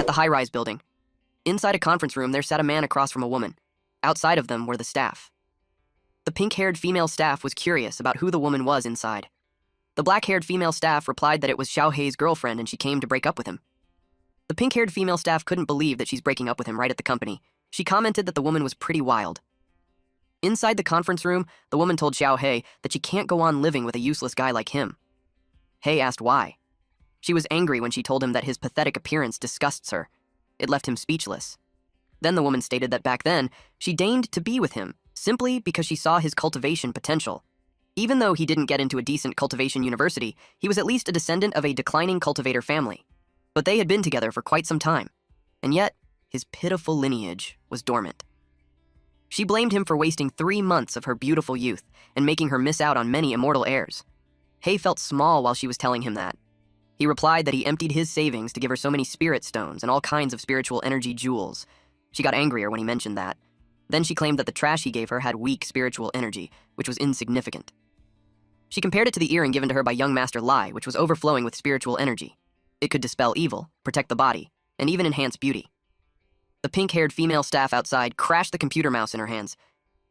at the high-rise building. Inside a conference room, there sat a man across from a woman. Outside of them were the staff. The pink-haired female staff was curious about who the woman was inside. The black-haired female staff replied that it was Xiao Hei's girlfriend and she came to break up with him. The pink-haired female staff couldn't believe that she's breaking up with him right at the company. She commented that the woman was pretty wild. Inside the conference room, the woman told Xiao Hei that she can't go on living with a useless guy like him. Hei asked why. She was angry when she told him that his pathetic appearance disgusts her. It left him speechless. Then the woman stated that back then, she deigned to be with him simply because she saw his cultivation potential. Even though he didn't get into a decent cultivation university, he was at least a descendant of a declining cultivator family. But they had been together for quite some time, and yet his pitiful lineage was dormant. She blamed him for wasting 3 months of her beautiful youth and making her miss out on many immortal heirs. Hei felt small while she was telling him that. He replied that he emptied his savings to give her so many spirit stones and all kinds of spiritual energy jewels. She got angrier when he mentioned that. Then she claimed that the trash he gave her had weak spiritual energy, which was insignificant. She compared it to the earring given to her by young Master Lai, which was overflowing with spiritual energy. It could dispel evil, protect the body, and even enhance beauty. The pink-haired female staff outside crashed the computer mouse in her hands.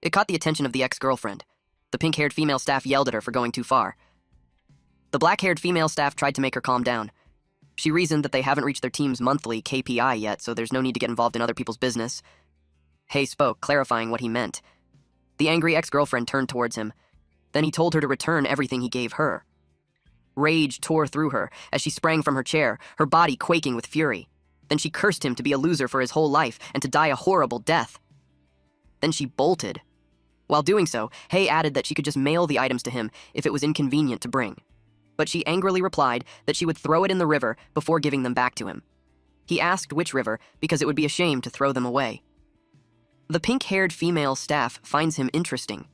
It caught the attention of the ex-girlfriend. The pink-haired female staff yelled at her for going too far. The black-haired female staff tried to make her calm down. She reasoned that they haven't reached their team's monthly KPI yet, so there's no need to get involved in other people's business. Hei spoke, clarifying what he meant. The angry ex-girlfriend turned towards him. Then he told her to return everything he gave her. Rage tore through her as she sprang from her chair, her body quaking with fury. Then she cursed him to be a loser for his whole life and to die a horrible death. Then she bolted. While doing so, Hei added that she could just mail the items to him if it was inconvenient to bring. But she angrily replied that she would throw it in the river before giving them back to him. He asked which river because it would be a shame to throw them away. The pink-haired female staff finds him interesting.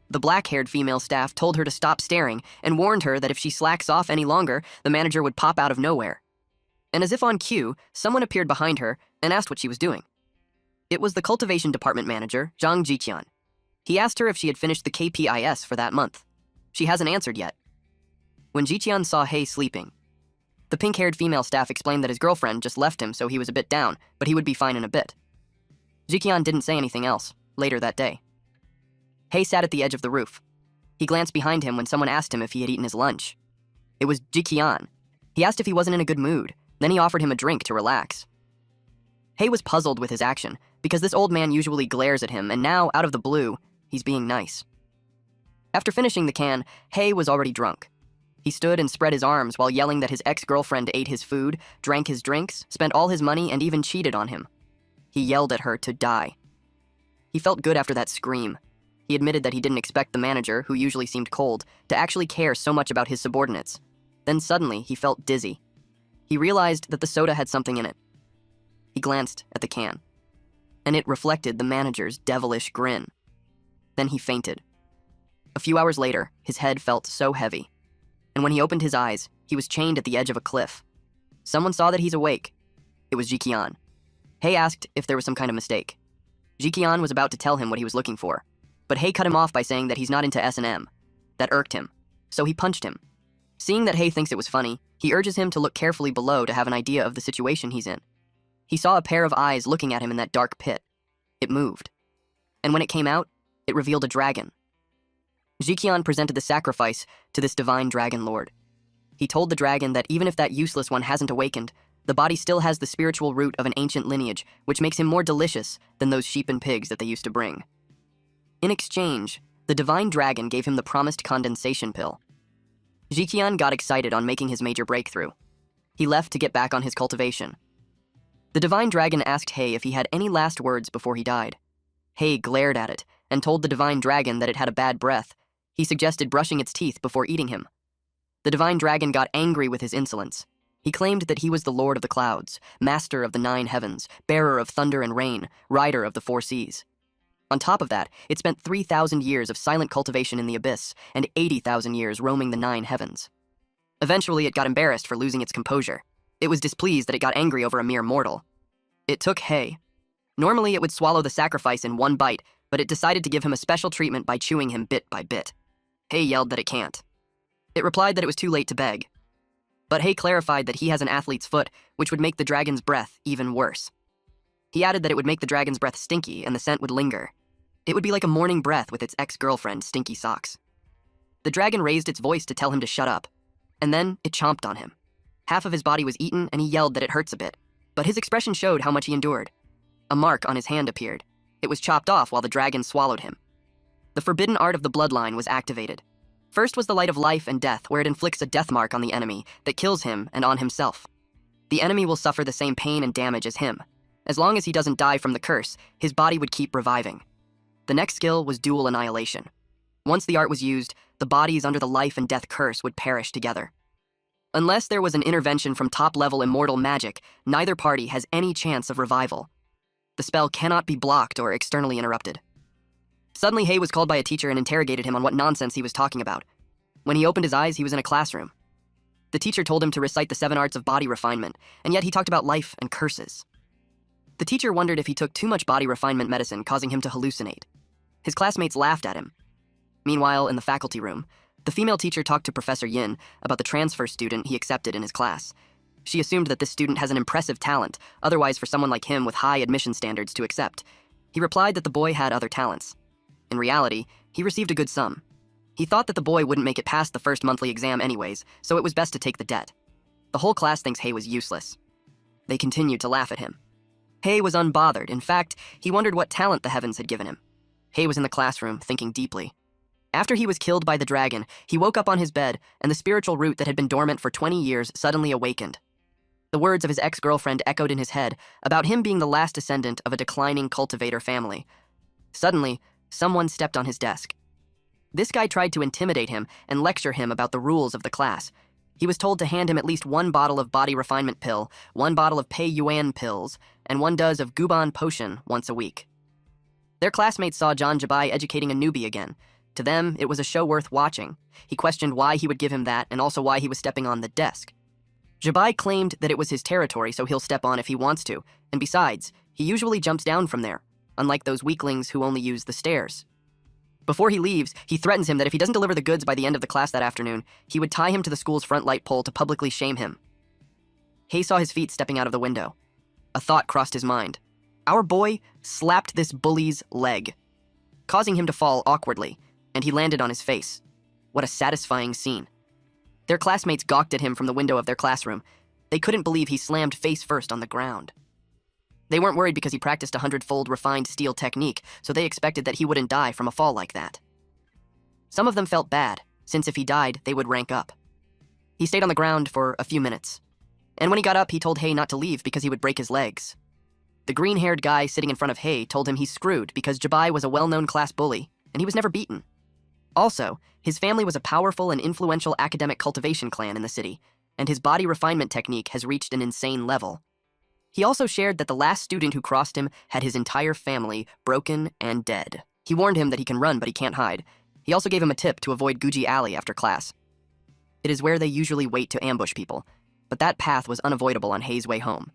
The black-haired female staff told her to stop staring and warned her that if she slacks off any longer, the manager would pop out of nowhere. And as if on cue, someone appeared behind her and asked what she was doing. It was the cultivation department manager, Zhang Jiqian. He asked her if she had finished the KPIs for that month. She hasn't answered yet. When Jiqian saw Hei sleeping, the pink-haired female staff explained that his girlfriend just left him, so he was a bit down, but he would be fine in a bit. Jiqian didn't say anything else, later that day. Hei sat at the edge of the roof. He glanced behind him when someone asked him if he had eaten his lunch. It was Jiqian. He asked if he wasn't in a good mood. Then he offered him a drink to relax. Hei was puzzled with his action, because this old man usually glares at him, and now, out of the blue, he's being nice. After finishing the can, Hei was already drunk. He stood and spread his arms while yelling that his ex-girlfriend ate his food, drank his drinks, spent all his money, and even cheated on him. He yelled at her to die. He felt good after that scream. He admitted that he didn't expect the manager, who usually seemed cold, to actually care so much about his subordinates. Then suddenly, he felt dizzy. He realized that the soda had something in it. He glanced at the can, and it reflected the manager's devilish grin. Then he fainted. A few hours later, his head felt so heavy, and when he opened his eyes, he was chained at the edge of a cliff. Someone saw that he's awake. It was Jiqian. Hei asked if there was some kind of mistake. Jiqian was about to tell him what he was looking for, but Hei cut him off by saying that he's not into S&M. That irked him, so he punched him. Seeing that Hei thinks it was funny, he urges him to look carefully below to have an idea of the situation he's in. He saw a pair of eyes looking at him in that dark pit. It moved. And when it came out, it revealed a dragon. Jiqian presented the sacrifice to this divine dragon lord. He told the dragon that even if that useless one hasn't awakened, the body still has the spiritual root of an ancient lineage, which makes him more delicious than those sheep and pigs that they used to bring. In exchange, the divine dragon gave him the promised condensation pill. Jiqian got excited on making his major breakthrough. He left to get back on his cultivation. The divine dragon asked Hei if he had any last words before he died. Hei glared at it and told the divine dragon that it had a bad breath. He suggested brushing its teeth before eating him. The divine dragon got angry with his insolence. He claimed that he was the lord of the clouds, master of the 9 heavens, bearer of thunder and rain, rider of the 4 seas. On top of that, it spent 3,000 years of silent cultivation in the abyss and 80,000 years roaming the 9 heavens. Eventually, it got embarrassed for losing its composure. It was displeased that it got angry over a mere mortal. It took Hei. Normally, it would swallow the sacrifice in one bite, but it decided to give him a special treatment by chewing him bit by bit. Hei yelled that it can't. It replied that it was too late to beg. But Hei clarified that he has an athlete's foot, which would make the dragon's breath even worse. He added that it would make the dragon's breath stinky and the scent would linger. It would be like a morning breath with its ex-girlfriend, Stinky Socks. The dragon raised its voice to tell him to shut up, and then it chomped on him. Half of his body was eaten, and he yelled that it hurts a bit, but his expression showed how much he endured. A mark on his hand appeared. It was chopped off while the dragon swallowed him. The forbidden art of the bloodline was activated. First was the light of life and death, where it inflicts a death mark on the enemy that kills him and on himself. The enemy will suffer the same pain and damage as him. As long as he doesn't die from the curse, his body would keep reviving. The next skill was dual annihilation. Once the art was used, the bodies under the life and death curse would perish together. Unless there was an intervention from top-level immortal magic, neither party has any chance of revival. The spell cannot be blocked or externally interrupted. Suddenly, Hei was called by a teacher and interrogated him on what nonsense he was talking about. When he opened his eyes, he was in a classroom. The teacher told him to recite the 7 arts of body refinement, and yet he talked about life and curses. The teacher wondered if he took too much body refinement medicine, causing him to hallucinate. His classmates laughed at him. Meanwhile, in the faculty room, the female teacher talked to Professor Yin about the transfer student he accepted in his class. She assumed that this student has an impressive talent, otherwise for someone like him with high admission standards to accept. He replied that the boy had other talents. In reality, he received a good sum. He thought that the boy wouldn't make it past the first monthly exam anyways, so it was best to take the debt. The whole class thinks Hei was useless. They continued to laugh at him. Hei was unbothered. In fact, he wondered what talent the heavens had given him. Hei was in the classroom, thinking deeply. After he was killed by the dragon, he woke up on his bed, and the spiritual root that had been dormant for 20 years suddenly awakened. The words of his ex-girlfriend echoed in his head about him being the last descendant of a declining cultivator family. Suddenly, someone stepped on his desk. This guy tried to intimidate him and lecture him about the rules of the class. He was told to hand him at least 1 bottle of body refinement pill, 1 bottle of Pei Yuan pills, and 1 dose of Guban potion once a week. Their classmates saw John Jabai educating a newbie again. To them, it was a show worth watching. He questioned why he would give him that and also why he was stepping on the desk. Jabai claimed that it was his territory, so he'll step on if he wants to, and besides, he usually jumps down from there, unlike those weaklings who only use the stairs. Before he leaves, he threatens him that if he doesn't deliver the goods by the end of the class that afternoon, he would tie him to the school's front light pole to publicly shame him. Hei saw his feet stepping out of the window. A thought crossed his mind. Our boy slapped this bully's leg, causing him to fall awkwardly, and he landed on his face. What a satisfying scene. Their classmates gawked at him from the window of their classroom. They couldn't believe he slammed face first on the ground. They weren't worried because he practiced a 100-fold refined steel technique, so they expected that he wouldn't die from a fall like that. Some of them felt bad, since if he died, they would rank up. He stayed on the ground for a few minutes, and when he got up, he told Hei not to leave because he would break his legs. The green-haired guy sitting in front of Hei told him he's screwed because Jabai was a well-known class bully, and he was never beaten. Also, his family was a powerful and influential academic cultivation clan in the city, and his body refinement technique has reached an insane level. He also shared that the last student who crossed him had his entire family broken and dead. He warned him that he can run, but he can't hide. He also gave him a tip to avoid Guji Alley after class. It is where they usually wait to ambush people, but that path was unavoidable on Hei's way home.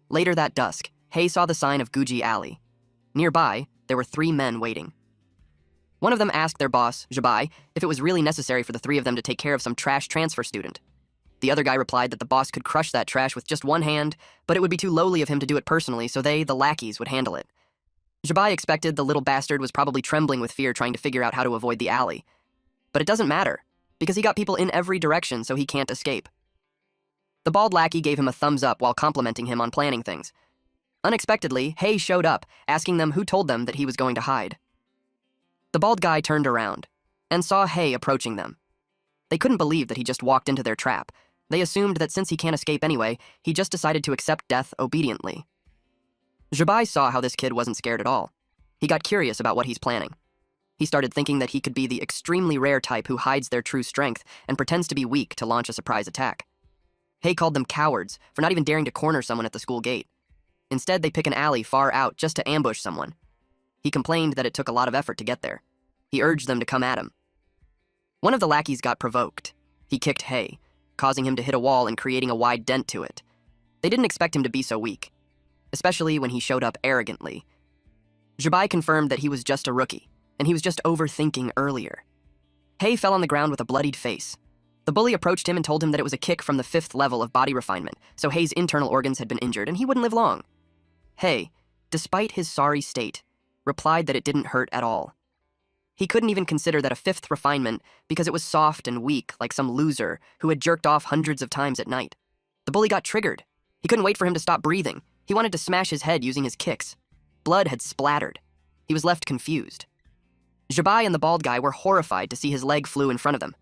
Later that dusk, Hei saw the sign of Guji Alley. Nearby, there were 3 men waiting. One of them asked their boss, Jabai, if it was really necessary for the 3 of them to take care of some trash transfer student. The other guy replied that the boss could crush that trash with just 1 hand, but it would be too lowly of him to do it personally, so they, the lackeys, would handle it. Jabai expected the little bastard was probably trembling with fear trying to figure out how to avoid the alley. But it doesn't matter, because he got people in every direction so he can't escape. The bald lackey gave him a thumbs up while complimenting him on planning things. Unexpectedly, Hei showed up, asking them who told them that he was going to hide. The bald guy turned around and saw Hei approaching them. They couldn't believe that he just walked into their trap. They assumed that since he can't escape anyway, he just decided to accept death obediently. Jabai saw how this kid wasn't scared at all. He got curious about what he's planning. He started thinking that he could be the extremely rare type who hides their true strength and pretends to be weak to launch a surprise attack. Hei called them cowards for not even daring to corner someone at the school gate. Instead, they pick an alley far out just to ambush someone. He complained that it took a lot of effort to get there. He urged them to come at him. One of the lackeys got provoked. He kicked Hei, causing him to hit a wall and creating a wide dent to it. They didn't expect him to be so weak, especially when he showed up arrogantly. Jabai confirmed that he was just a rookie, and he was just overthinking earlier. Hei fell on the ground with a bloodied face. The bully approached him and told him that it was a kick from the 5th level of body refinement, so Hei's internal organs had been injured and he wouldn't live long. Hei, despite his sorry state, replied that it didn't hurt at all. He couldn't even consider that a 5th refinement because it was soft and weak like some loser who had jerked off hundreds of times at night. The bully got triggered. He couldn't wait for him to stop breathing. He wanted to smash his head using his kicks. Blood had splattered. He was left confused. Jabai and the bald guy were horrified to see his leg flew in front of them.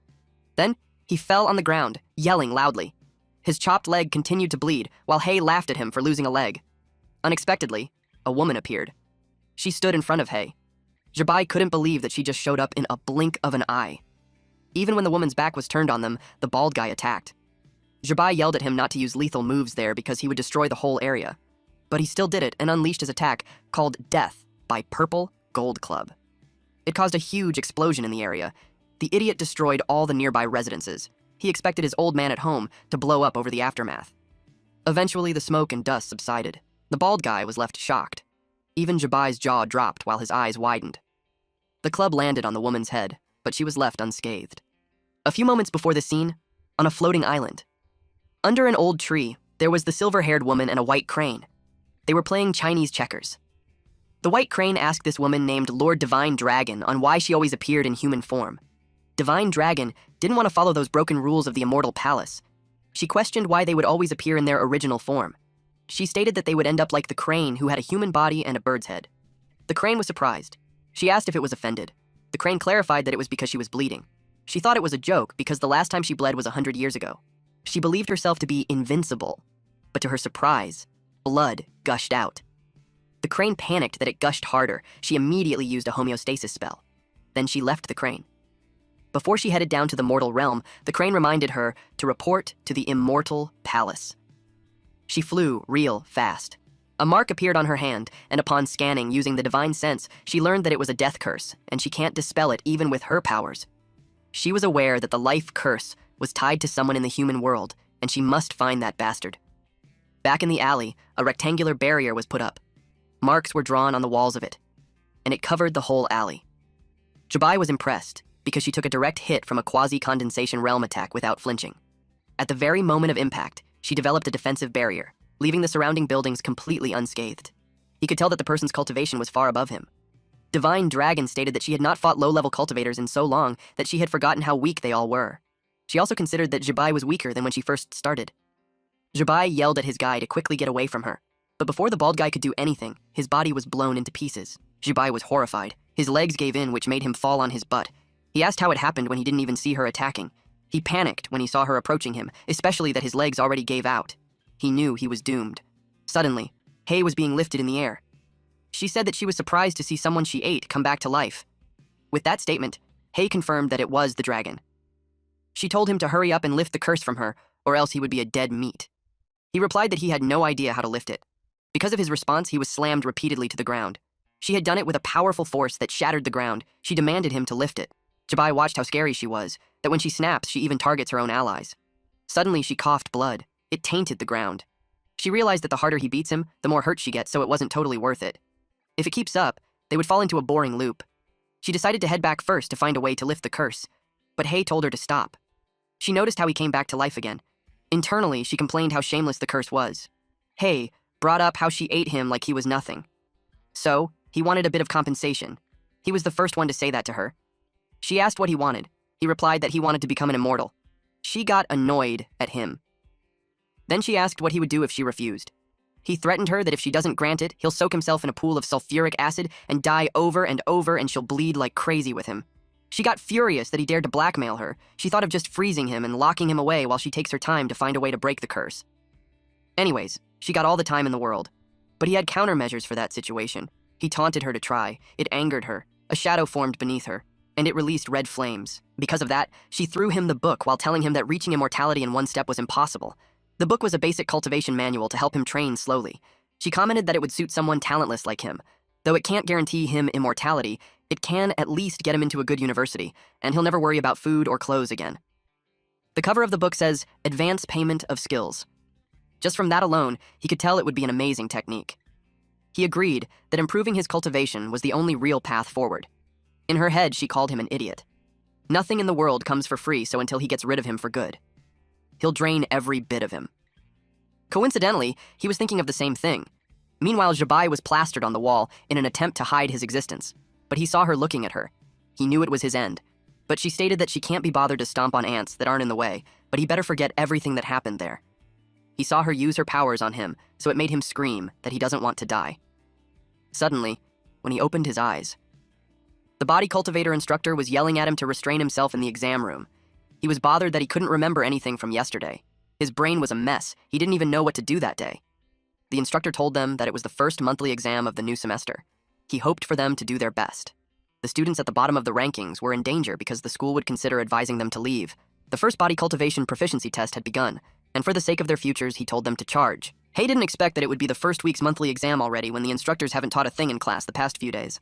Then, he fell on the ground, yelling loudly. His chopped leg continued to bleed, while Hei laughed at him for losing a leg. Unexpectedly, a woman appeared. She stood in front of Hei. Jabai couldn't believe that she just showed up in a blink of an eye. Even when the woman's back was turned on them, the bald guy attacked. Jabai yelled at him not to use lethal moves there because he would destroy the whole area. But he still did it and unleashed his attack, called Death, by Purple Gold Club. It caused a huge explosion in the area. The idiot destroyed all the nearby residences. He expected his old man at home to blow up over the aftermath. Eventually, the smoke and dust subsided. The bald guy was left shocked. Even Jabai's jaw dropped while his eyes widened. The club landed on the woman's head, but she was left unscathed. A few moments before the scene, on a floating island. Under an old tree, there was the silver-haired woman and a white crane. They were playing Chinese checkers. The white crane asked this woman named Lord Divine Dragon on why she always appeared in human form. Divine Dragon didn't want to follow those broken rules of the Immortal Palace. She questioned why they would always appear in their original form. She stated that they would end up like the crane who had a human body and a bird's head. The crane was surprised. She asked if it was offended. The crane clarified that it was because she was bleeding. She thought it was a joke because the last time she bled was 100 years ago. She believed herself to be invincible, but to her surprise, blood gushed out. The crane panicked that it gushed harder. She immediately used a homeostasis spell. Then she left the crane. Before she headed down to the mortal realm, the crane reminded her to report to the Immortal Palace. She flew real fast. A mark appeared on her hand, and upon scanning using the divine sense, she learned that it was a death curse, and she can't dispel it even with her powers. She was aware that the life curse was tied to someone in the human world, and she must find that bastard. Back in the alley, a rectangular barrier was put up. Marks were drawn on the walls of it, and it covered the whole alley. Jabai was impressed because she took a direct hit from a quasi-condensation realm attack without flinching. At the very moment of impact, she developed a defensive barrier, leaving the surrounding buildings completely unscathed. He could tell that the person's cultivation was far above him. Divine Dragon stated that she had not fought low-level cultivators in so long that she had forgotten how weak they all were. She also considered that Jabai was weaker than when she first started. Jabai yelled at his guy to quickly get away from her, but before the bald guy could do anything, his body was blown into pieces. Jabai was horrified. His legs gave in, which made him fall on his butt. He asked how it happened when he didn't even see her attacking. He panicked when he saw her approaching him, especially that his legs already gave out. He knew he was doomed. Suddenly, Hei was being lifted in the air. She said that she was surprised to see someone she ate come back to life. With that statement, Hei confirmed that it was the dragon. She told him to hurry up and lift the curse from her, or else he would be a dead meat. He replied that he had no idea how to lift it. Because of his response, he was slammed repeatedly to the ground. She had done it with a powerful force that shattered the ground. She demanded him to lift it. Jabai watched how scary she was, that when she snaps, she even targets her own allies. Suddenly, she coughed blood. It tainted the ground. She realized that the harder he beats him, the more hurt she gets, so it wasn't totally worth it. If it keeps up, they would fall into a boring loop. She decided to head back first to find a way to lift the curse, but Hei told her to stop. She noticed how he came back to life again. Internally, she complained how shameless the curse was. Hei brought up how she ate him like he was nothing. So, he wanted a bit of compensation. He was the first one to say that to her. She asked what he wanted. He replied that he wanted to become an immortal. She got annoyed at him. Then she asked what he would do if she refused. He threatened her that if she doesn't grant it, he'll soak himself in a pool of sulfuric acid and die over and over, and she'll bleed like crazy with him. She got furious that he dared to blackmail her. She thought of just freezing him and locking him away while she takes her time to find a way to break the curse. Anyways, she got all the time in the world. But he had countermeasures for that situation. He taunted her to try. It angered her. A shadow formed beneath her, and it released red flames. Because of that, she threw him the book while telling him that reaching immortality in one step was impossible. The book was a basic cultivation manual to help him train slowly. She commented that it would suit someone talentless like him. Though it can't guarantee him immortality, it can at least get him into a good university, and he'll never worry about food or clothes again. The cover of the book says, "Advance Payment of Skills." Just from that alone, he could tell it would be an amazing technique. He agreed that improving his cultivation was the only real path forward. In her head, she called him an idiot. Nothing in the world comes for free, so until he gets rid of him for good, he'll drain every bit of him. Coincidentally, he was thinking of the same thing. Meanwhile, Jabai was plastered on the wall in an attempt to hide his existence, but he saw her looking at her. He knew it was his end, but she stated that she can't be bothered to stomp on ants that aren't in the way, but he better forget everything that happened there. He saw her use her powers on him, so it made him scream that he doesn't want to die. Suddenly, when he opened his eyes, the body cultivator instructor was yelling at him to restrain himself in the exam room. He was bothered that he couldn't remember anything from yesterday. His brain was a mess. He didn't even know what to do that day. The instructor told them that it was the first monthly exam of the new semester. He hoped for them to do their best. The students at the bottom of the rankings were in danger because the school would consider advising them to leave. The first body cultivation proficiency test had begun, and for the sake of their futures, he told them to charge. Hay didn't expect that it would be the first week's monthly exam already when the instructors haven't taught a thing in class the past few days.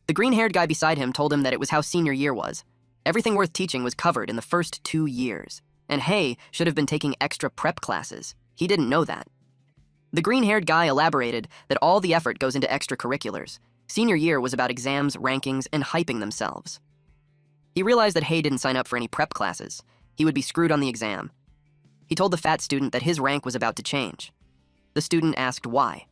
The green-haired guy beside him told him that it was how senior year was. Everything worth teaching was covered in the first 2 years, and Hay should have been taking extra prep classes. He didn't know that. The green-haired guy elaborated that all the effort goes into extracurriculars. Senior year was about exams, rankings, and hyping themselves. He realized that Hay didn't sign up for any prep classes. He would be screwed on the exam. He told the fat student that his rank was about to change. The student asked why.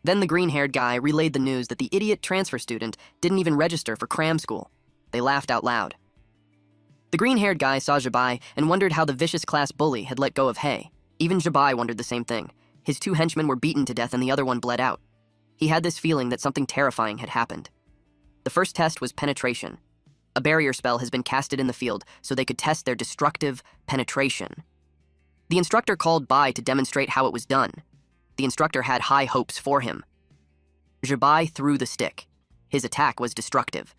Then the green-haired guy relayed the news that the idiot transfer student didn't even register for cram school. They laughed out loud. The green-haired guy saw Jabai and wondered how the vicious class bully had let go of Hay. Even Jabai wondered the same thing. His 2 henchmen were beaten to death and the other one bled out. He had this feeling that something terrifying had happened. The first test was penetration. A barrier spell has been casted in the field so they could test their destructive penetration. The instructor called Bai to demonstrate how it was done. The instructor had high hopes for him. Jabai threw the stick. His attack was destructive.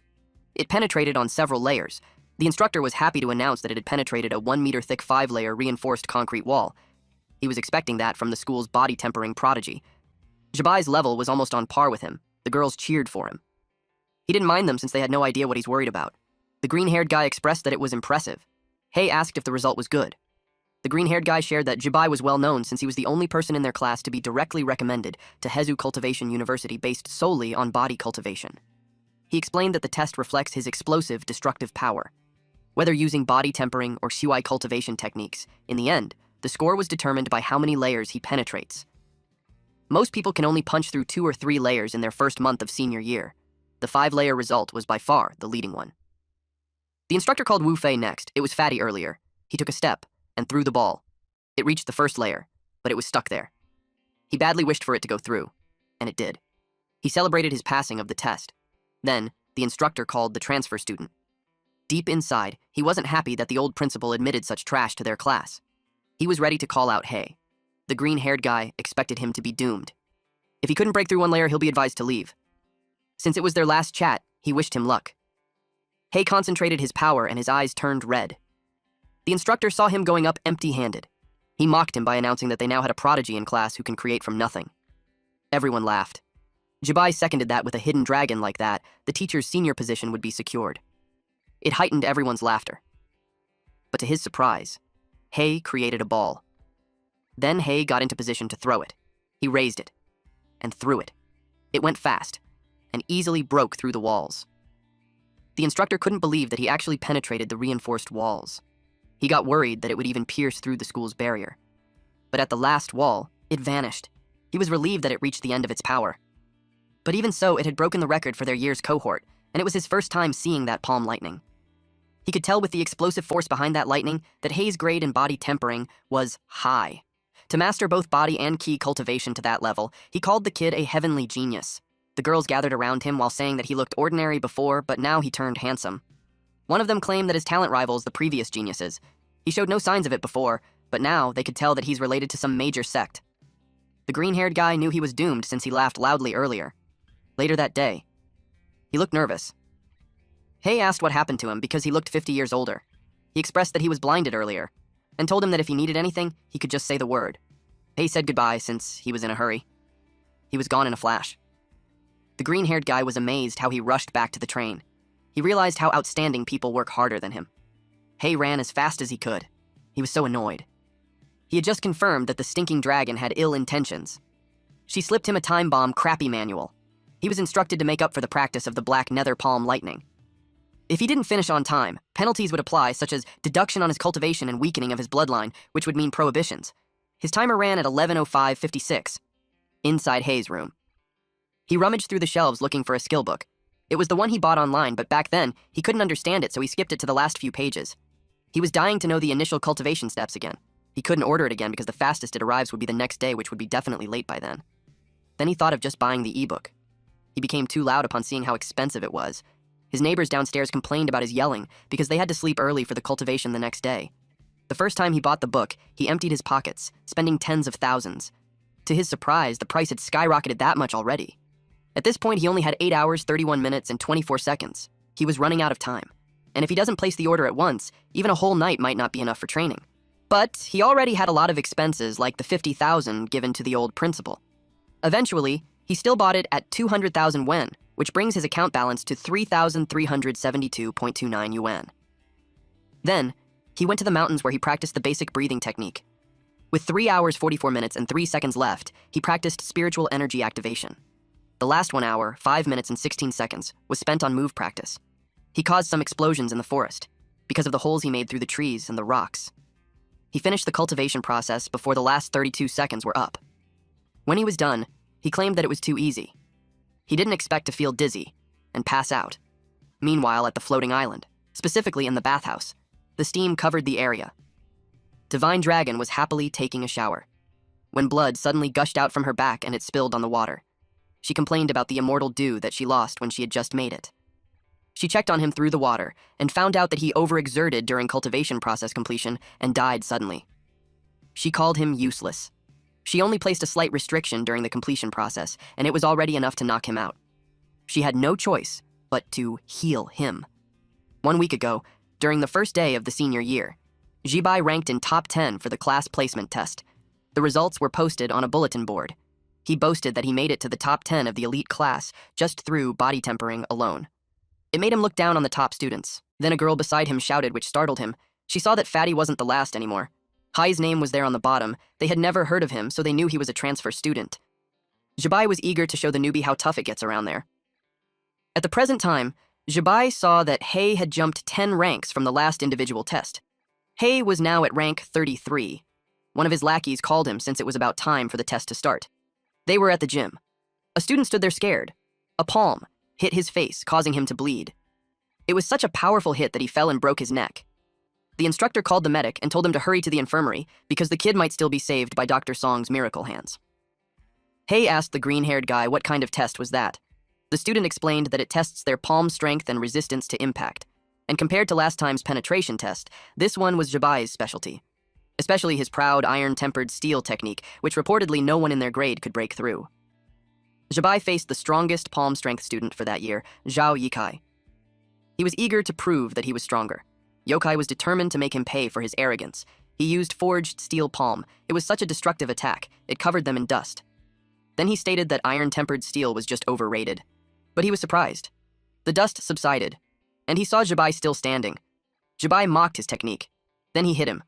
It penetrated on several layers. The instructor was happy to announce that it had penetrated a 1-meter-thick 5-layer reinforced concrete wall. He was expecting that from the school's body-tempering prodigy. Jabai's level was almost on par with him. The girls cheered for him. He didn't mind them since they had no idea what he's worried about. The green-haired guy expressed that it was impressive. Hay asked if the result was good. The green-haired guy shared that Jabai was well known since he was the only person in their class to be directly recommended to Hezu Cultivation University based solely on body cultivation. He explained that the test reflects his explosive, destructive power. Whether using body tempering or shui cultivation techniques, in the end, the score was determined by how many layers he penetrates. Most people can only punch through 2 or 3 layers in their first month of senior year. The 5-layer result was by far the leading one. The instructor called Wu Fei next. It was Fatty earlier. He took a step and threw the ball. It reached the first layer, but it was stuck there. He badly wished for it to go through, and it did. He celebrated his passing of the test. Then, the instructor called the transfer student. Deep inside, he wasn't happy that the old principal admitted such trash to their class. He was ready to call out Hay. The green-haired guy expected him to be doomed. If he couldn't break through one layer, he'll be advised to leave. Since it was their last chat, he wished him luck. Hay concentrated his power and his eyes turned red. The instructor saw him going up empty-handed. He mocked him by announcing that they now had a prodigy in class who can create from nothing. Everyone laughed. Jabai seconded that with a hidden dragon like that, the teacher's senior position would be secured. It heightened everyone's laughter. But to his surprise, Hay created a ball. Then Hay got into position to throw it. He raised it and threw it. It went fast and easily broke through the walls. The instructor couldn't believe that he actually penetrated the reinforced walls. He got worried that it would even pierce through the school's barrier. But at the last wall, it vanished. He was relieved that it reached the end of its power. But even so, it had broken the record for their year's cohort, and it was his first time seeing that palm lightning. He could tell with the explosive force behind that lightning that Hay's grade in body tempering was high. To master both body and ki cultivation to that level, he called the kid a heavenly genius. The girls gathered around him while saying that he looked ordinary before, but now he turned handsome. One of them claimed that his talent rivals the previous geniuses. He showed no signs of it before, but now they could tell that he's related to some major sect. The green-haired guy knew he was doomed since he laughed loudly earlier. Later that day, he looked nervous. Hay asked what happened to him because he looked 50 years older. He expressed that he was blinded earlier, and told him that if he needed anything, he could just say the word. Hay said goodbye since he was in a hurry. He was gone in a flash. The green-haired guy was amazed how he rushed back to the train. He realized how outstanding people work harder than him. Hay ran as fast as he could. He was so annoyed. He had just confirmed that the stinking dragon had ill intentions. She slipped him a time bomb crappy manual. He was instructed to make up for the practice of the black nether palm lightning. If he didn't finish on time, penalties would apply, such as deduction on his cultivation and weakening of his bloodline, which would mean prohibitions. His timer ran at 11:05:56. Inside Hay's room. He rummaged through the shelves looking for a skill book. It was the one he bought online, but back then, he couldn't understand it, so he skipped it to the last few pages. He was dying to know the initial cultivation steps again. He couldn't order it again because the fastest it arrives would be the next day, which would be definitely late by then. Then he thought of just buying the ebook. He became too loud upon seeing how expensive it was. His neighbors downstairs complained about his yelling because they had to sleep early for the cultivation the next day. The first time he bought the book, he emptied his pockets, spending tens of thousands. To his surprise, the price had skyrocketed that much already. At this point, he only had 8 hours, 31 minutes, and 24 seconds. He was running out of time. And if he doesn't place the order at once, even a whole night might not be enough for training. But he already had a lot of expenses, like the 50,000 given to the old principal. Eventually, he still bought it at 200,000 yen, which brings his account balance to 3,372.29 yuan. Then, he went to the mountains where he practiced the basic breathing technique. With 3 hours, 44 minutes, and 3 seconds left, he practiced spiritual energy activation. The last 1 hour, 5 minutes, and 16 seconds was spent on move practice. He caused some explosions in the forest because of the holes he made through the trees and the rocks. He finished the cultivation process before the last 32 seconds were up. When he was done, he claimed that it was too easy. He didn't expect to feel dizzy and pass out. Meanwhile, at the floating island, specifically in the bathhouse, the steam covered the area. Divine Dragon was happily taking a shower when blood suddenly gushed out from her back and it spilled on the water. She complained about the immortal dew that she lost when she had just made it. She checked on him through the water and found out that he overexerted during cultivation process completion and died suddenly. She called him useless. She only placed a slight restriction during the completion process, and it was already enough to knock him out. She had no choice but to heal him. 1 week ago, during the first day of the senior year, Jibai ranked in top 10 for the class placement test. The results were posted on a bulletin board. He boasted that he made it to the top 10 of the elite class just through body tempering alone. It made him look down on the top students. Then a girl beside him shouted, which startled him. She saw that Fatty wasn't the last anymore. Hai's name was there on the bottom. They had never heard of him, so they knew he was a transfer student. Jibai was eager to show the newbie how tough it gets around there. At the present time, Jibai saw that Hei had jumped 10 ranks from the last individual test. Hei was now at rank 33. One of his lackeys called him since it was about time for the test to start. They were at the gym. A student stood there scared. A palm hit his face, causing him to bleed. It was such a powerful hit that he fell and broke his neck. The instructor called the medic and told him to hurry to the infirmary because the kid might still be saved by Dr. Song's miracle hands. Hei asked the green-haired guy what kind of test was that. The student explained that it tests their palm strength and resistance to impact. And compared to last time's penetration test, this one was Jibai's specialty. Especially his proud iron-tempered steel technique, which reportedly no one in their grade could break through. Jibai faced the strongest palm strength student for that year, Zhao Yikai. He was eager to prove that he was stronger. Yokai was determined to make him pay for his arrogance. He used forged steel palm. It was such a destructive attack, it covered them in dust. Then he stated that iron-tempered steel was just overrated. But he was surprised. The dust subsided, and he saw Jibai still standing. Jibai mocked his technique. Then he hit him.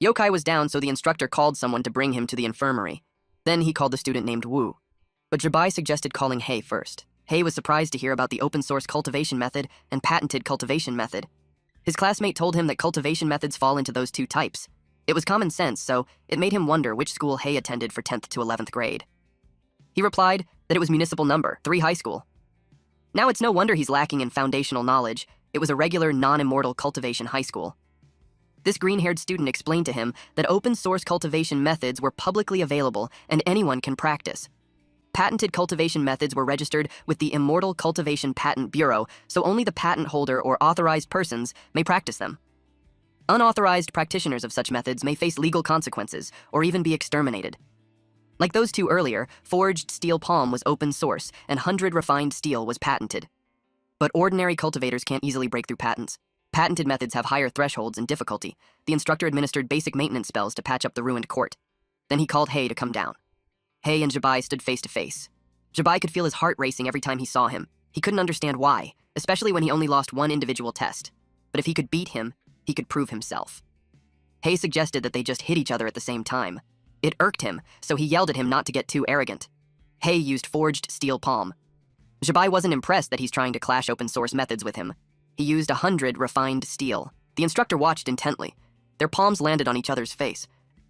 Yokai was down, so the instructor called someone to bring him to the infirmary. Then he called the student named Wu. But Jibai suggested calling Hei first. Hei was surprised to hear about the open-source cultivation method and patented cultivation method. His classmate told him that cultivation methods fall into those two types. It was common sense, so it made him wonder which school Hei attended for 10th to 11th grade. He replied that it was Municipal Number 3 High School. Now it's no wonder he's lacking in foundational knowledge. It was a regular non-immortal cultivation high school. This green-haired student explained to him that open-source cultivation methods were publicly available and anyone can practice. Patented cultivation methods were registered with the Immortal Cultivation Patent Bureau, so only the patent holder or authorized persons may practice them. Unauthorized practitioners of such methods may face legal consequences or even be exterminated. Like those two earlier, forged steel palm was open source and 100 refined steel was patented. But ordinary cultivators can't easily break through patents. Patented methods have higher thresholds and difficulty. The instructor administered basic maintenance spells to patch up the ruined court. Then he called Hei to come down. Hei and Jibai stood face to face. Jibai could feel his heart racing every time he saw him. He couldn't understand why, especially when he only lost one individual test. But if he could beat him, he could prove himself. Hei suggested that they just hit each other at the same time. It irked him, so he yelled at him not to get too arrogant. Hei used forged steel palm. Jibai wasn't impressed that he's trying to clash open source methods with him. He used 100 refined steel. The instructor watched intently. Their palms landed on each other's face,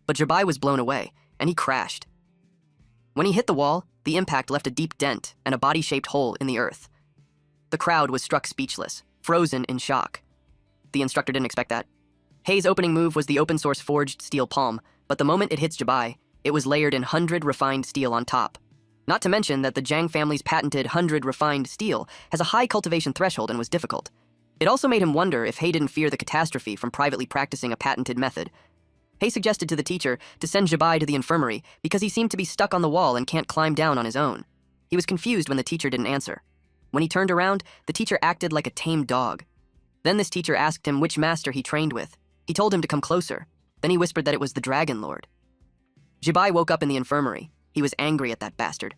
but Jabai was blown away, and he crashed. When he hit the wall, the impact left a deep dent and a body-shaped hole in the earth. The crowd was struck speechless, frozen in shock. The instructor didn't expect that. Hei's opening move was the open-source forged steel palm, but the moment it hits Jabai, it was layered in 100 refined steel on top. Not to mention that the Zhang family's patented 100 refined steel has a high cultivation threshold and was difficult. It also made him wonder if Hei didn't fear the catastrophe from privately practicing a patented method. Hei suggested to the teacher to send Jabai to the infirmary because he seemed to be stuck on the wall and can't climb down on his own. He was confused when the teacher didn't answer. When he turned around, the teacher acted like a tame dog. Then this teacher asked him which master he trained with. He told him to come closer. Then he whispered that it was the Dragon Lord. Jabai woke up in the infirmary. He was angry at that bastard.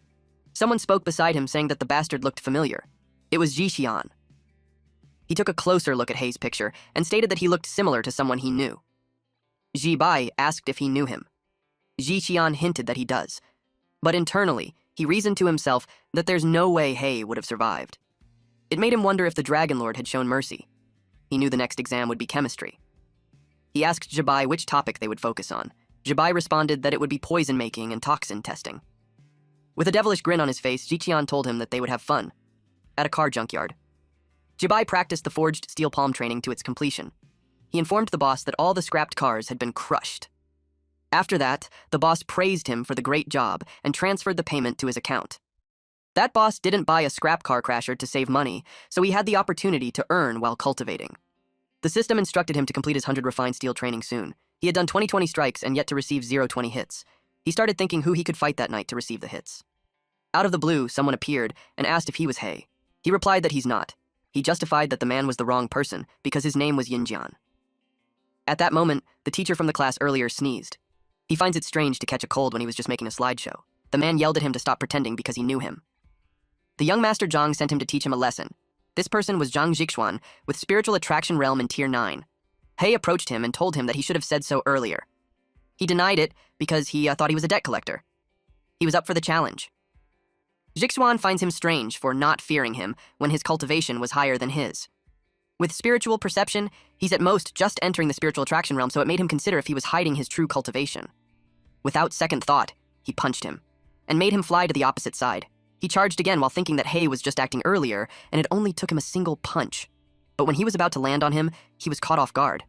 Someone spoke beside him saying that the bastard looked familiar. It was Jixian. He took a closer look at Hei's picture and stated that he looked similar to someone he knew. Jabai asked if he knew him. Jixian hinted that he does. But internally, he reasoned to himself that there's no way Hei would have survived. It made him wonder if the Dragon Lord had shown mercy. He knew the next exam would be chemistry. He asked Jabai which topic they would focus on. Jabai responded that it would be poison making and toxin testing. With a devilish grin on his face, Jixian told him that they would have fun at a car junkyard. Jabai practiced the forged steel palm training to its completion. He informed the boss that all the scrapped cars had been crushed. After that, the boss praised him for the great job and transferred the payment to his account. That boss didn't buy a scrap car crasher to save money, so he had the opportunity to earn while cultivating. The system instructed him to complete his 100 refined steel training soon. He had done 20 strikes and yet to receive 20 hits. He started thinking who he could fight that night to receive the hits. Out of the blue, someone appeared and asked if he was Hei. He replied that he's not. He justified that the man was the wrong person because his name was Yinjian. At that moment, the teacher from the class earlier sneezed. He finds it strange to catch a cold when he was just making a slideshow. The man yelled at him to stop pretending because he knew him. The young master Zhang sent him to teach him a lesson. This person was Zhang Zhixuan with Spiritual Attraction Realm in Tier 9. Hei approached him and told him that he should have said so earlier. He denied it because he thought he was a debt collector. He was up for the challenge. Zhixuan finds him strange for not fearing him when his cultivation was higher than his. With spiritual perception, he's at most just entering the spiritual attraction realm, so it made him consider if he was hiding his true cultivation. Without second thought, he punched him and made him fly to the opposite side. He charged again while thinking that Hei was just acting earlier, and it only took him a single punch. But when he was about to land on him, he was caught off guard.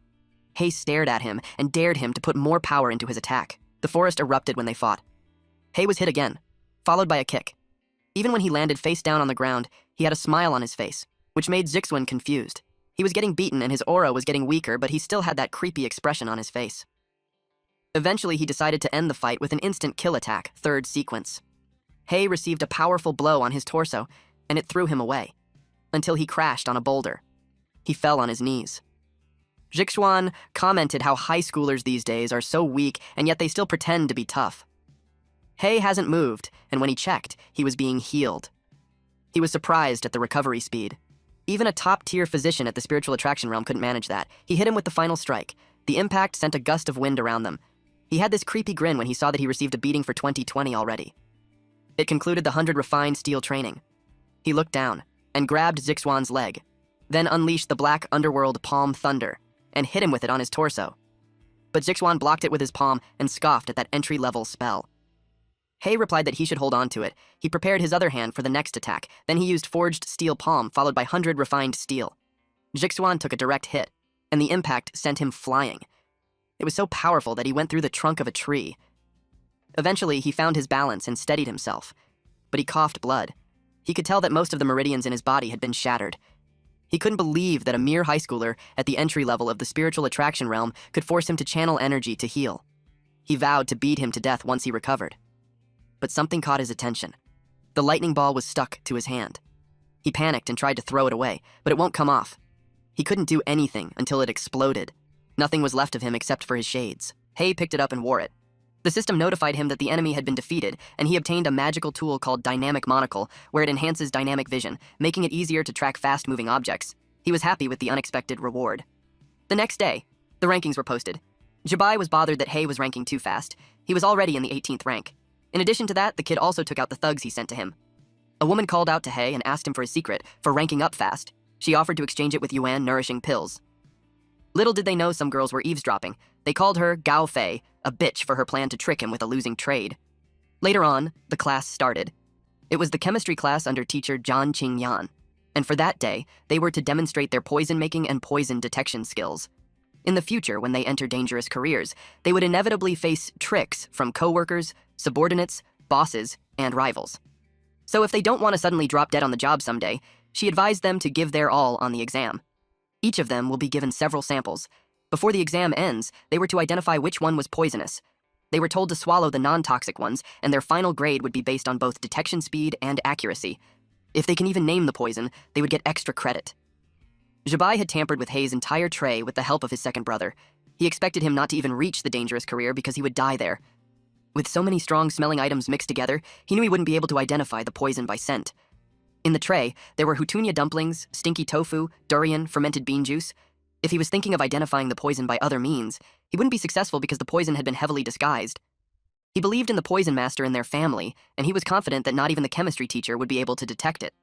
Hei stared at him and dared him to put more power into his attack. The forest erupted when they fought. Hei was hit again, followed by a kick. Even when he landed face down on the ground, he had a smile on his face, which made Zixuan confused. He was getting beaten and his aura was getting weaker, but he still had that creepy expression on his face. Eventually, he decided to end the fight with an instant kill attack, third sequence. Hei received a powerful blow on his torso, and it threw him away, until he crashed on a boulder. He fell on his knees. Zhixuan commented how high schoolers these days are so weak, and yet they still pretend to be tough. Hei hasn't moved, and when he checked, he was being healed. He was surprised at the recovery speed. Even a top-tier physician at the spiritual attraction realm couldn't manage that. He hit him with the final strike. The impact sent a gust of wind around them. He had this creepy grin when he saw that he received a beating for 2020 already. It concluded the 100 refined steel training. He looked down and grabbed Zixuan's leg, then unleashed the black underworld palm thunder and hit him with it on his torso. But Zixuan blocked it with his palm and scoffed at that entry-level spell. Hei replied that he should hold on to it. He prepared his other hand for the next attack. Then he used forged steel palm followed by 100 refined steel. Zixuan took a direct hit, and the impact sent him flying. It was so powerful that he went through the trunk of a tree. Eventually, he found his balance and steadied himself, but he coughed blood. He could tell that most of the meridians in his body had been shattered. He couldn't believe that a mere high schooler at the entry level of the spiritual attraction realm could force him to channel energy to heal. He vowed to beat him to death once he recovered. But something caught his attention. The lightning ball was stuck to his hand. He panicked and tried to throw it away, but it won't come off. He couldn't do anything until it exploded. Nothing was left of him except for his shades. Hei picked it up and wore it. The system notified him that the enemy had been defeated, and he obtained a magical tool called Dynamic Monocle, where it enhances dynamic vision, making it easier to track fast-moving objects. He was happy with the unexpected reward. The next day, the rankings were posted. Jabai was bothered that Hei was ranking too fast. He was already in the 18th rank. In addition to that, the kid also took out the thugs he sent to him. A woman called out to Hei and asked him for his secret for ranking up fast. She offered to exchange it with yuan nourishing pills. Little did they know some girls were eavesdropping. They called her Gao Fei, a bitch for her plan to trick him with a losing trade. Later on, the class started. It was the chemistry class under teacher Zhang Qingyan, and for that day, they were to demonstrate their poison-making and poison detection skills. In the future, when they enter dangerous careers, they would inevitably face tricks from coworkers, subordinates, bosses, and rivals. So if they don't want to suddenly drop dead on the job someday, she advised them to give their all on the exam. Each of them will be given several samples. Before the exam ends, they were to identify which one was poisonous. They were told to swallow the non-toxic ones, and their final grade would be based on both detection speed and accuracy. If they can even name the poison, they would get extra credit. Zhibai had tampered with Hei's entire tray with the help of his second brother. He expected him not to even reach the dangerous career because he would die there. With so many strong-smelling items mixed together, he knew he wouldn't be able to identify the poison by scent. In the tray, there were hutunya dumplings, stinky tofu, durian, fermented bean juice. If he was thinking of identifying the poison by other means, he wouldn't be successful because the poison had been heavily disguised. He believed in the poison master and their family, and he was confident that not even the chemistry teacher would be able to detect it.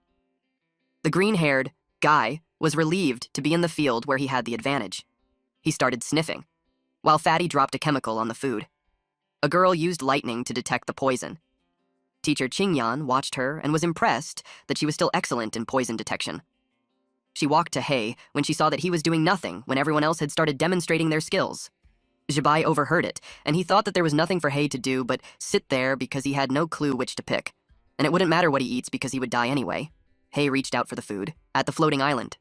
The green-haired Guy was relieved to be in the field where he had the advantage. He started sniffing, while Fatty dropped a chemical on the food. A girl used lightning to detect the poison. Teacher Qingyan watched her and was impressed that she was still excellent in poison detection. She walked to Hei when she saw that he was doing nothing when everyone else had started demonstrating their skills. Zhibai overheard it, and he thought that there was nothing for Hei to do but sit there because he had no clue which to pick. And it wouldn't matter what he eats because he would die anyway. Hei reached out for the food, at the floating island.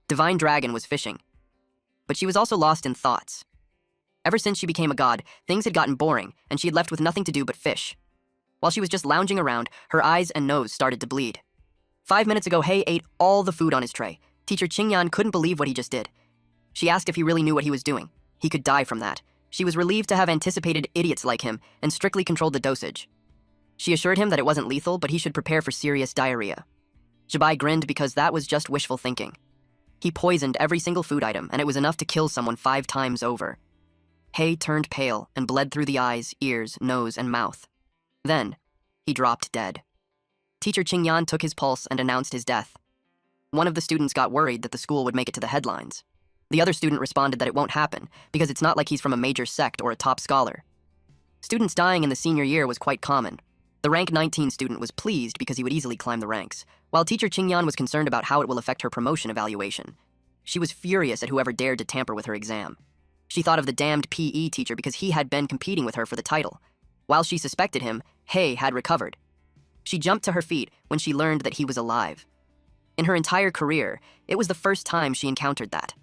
Divine Dragon was fishing. But she was also lost in thoughts. Ever since she became a god, things had gotten boring, and she had left with nothing to do but fish. While she was just lounging around, her eyes and nose started to bleed. 5 minutes ago, Hei ate all the food on his tray. Teacher Qingyan couldn't believe what he just did. She asked if he really knew what he was doing. He could die from that. She was relieved to have anticipated idiots like him and strictly controlled the dosage. She assured him that it wasn't lethal, but he should prepare for serious diarrhea. Zhibai grinned because that was just wishful thinking. He poisoned every single food item, and it was enough to kill someone 5 times over. Hei turned pale and bled through the eyes, ears, nose, and mouth. Then, he dropped dead. Teacher Qingyan took his pulse and announced his death. One of the students got worried that the school would make it to the headlines. The other student responded that it won't happen, because it's not like he's from a major sect or a top scholar. Students dying in the senior year was quite common. The rank 19 student was pleased because he would easily climb the ranks, while teacher Qingyan was concerned about how it will affect her promotion evaluation. She was furious at whoever dared to tamper with her exam. She thought of the damned PE teacher because he had been competing with her for the title. While she suspected him, Hei had recovered. She jumped to her feet when she learned that he was alive. In her entire career, it was the first time she encountered that.